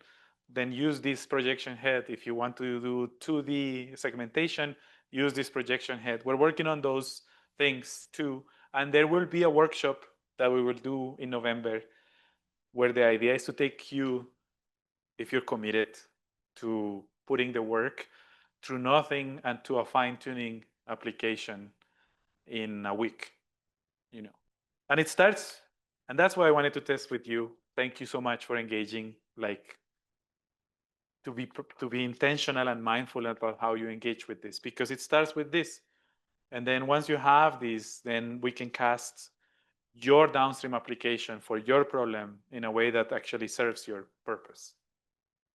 then use this projection head. If you want to do 2D segmentation, use this projection head. We're working on those things too. And there will be a workshop that we will do in November where the idea is to take you, if you're committed to putting the work, through nothing and to a fine-tuning application in a week, you know. And it starts, and that's why I wanted to test with you. Thank you so much for engaging, like to be intentional and mindful about how you engage with this, because it starts with this. And then once you have this, then we can cast your downstream application for your problem in a way that actually serves your purpose.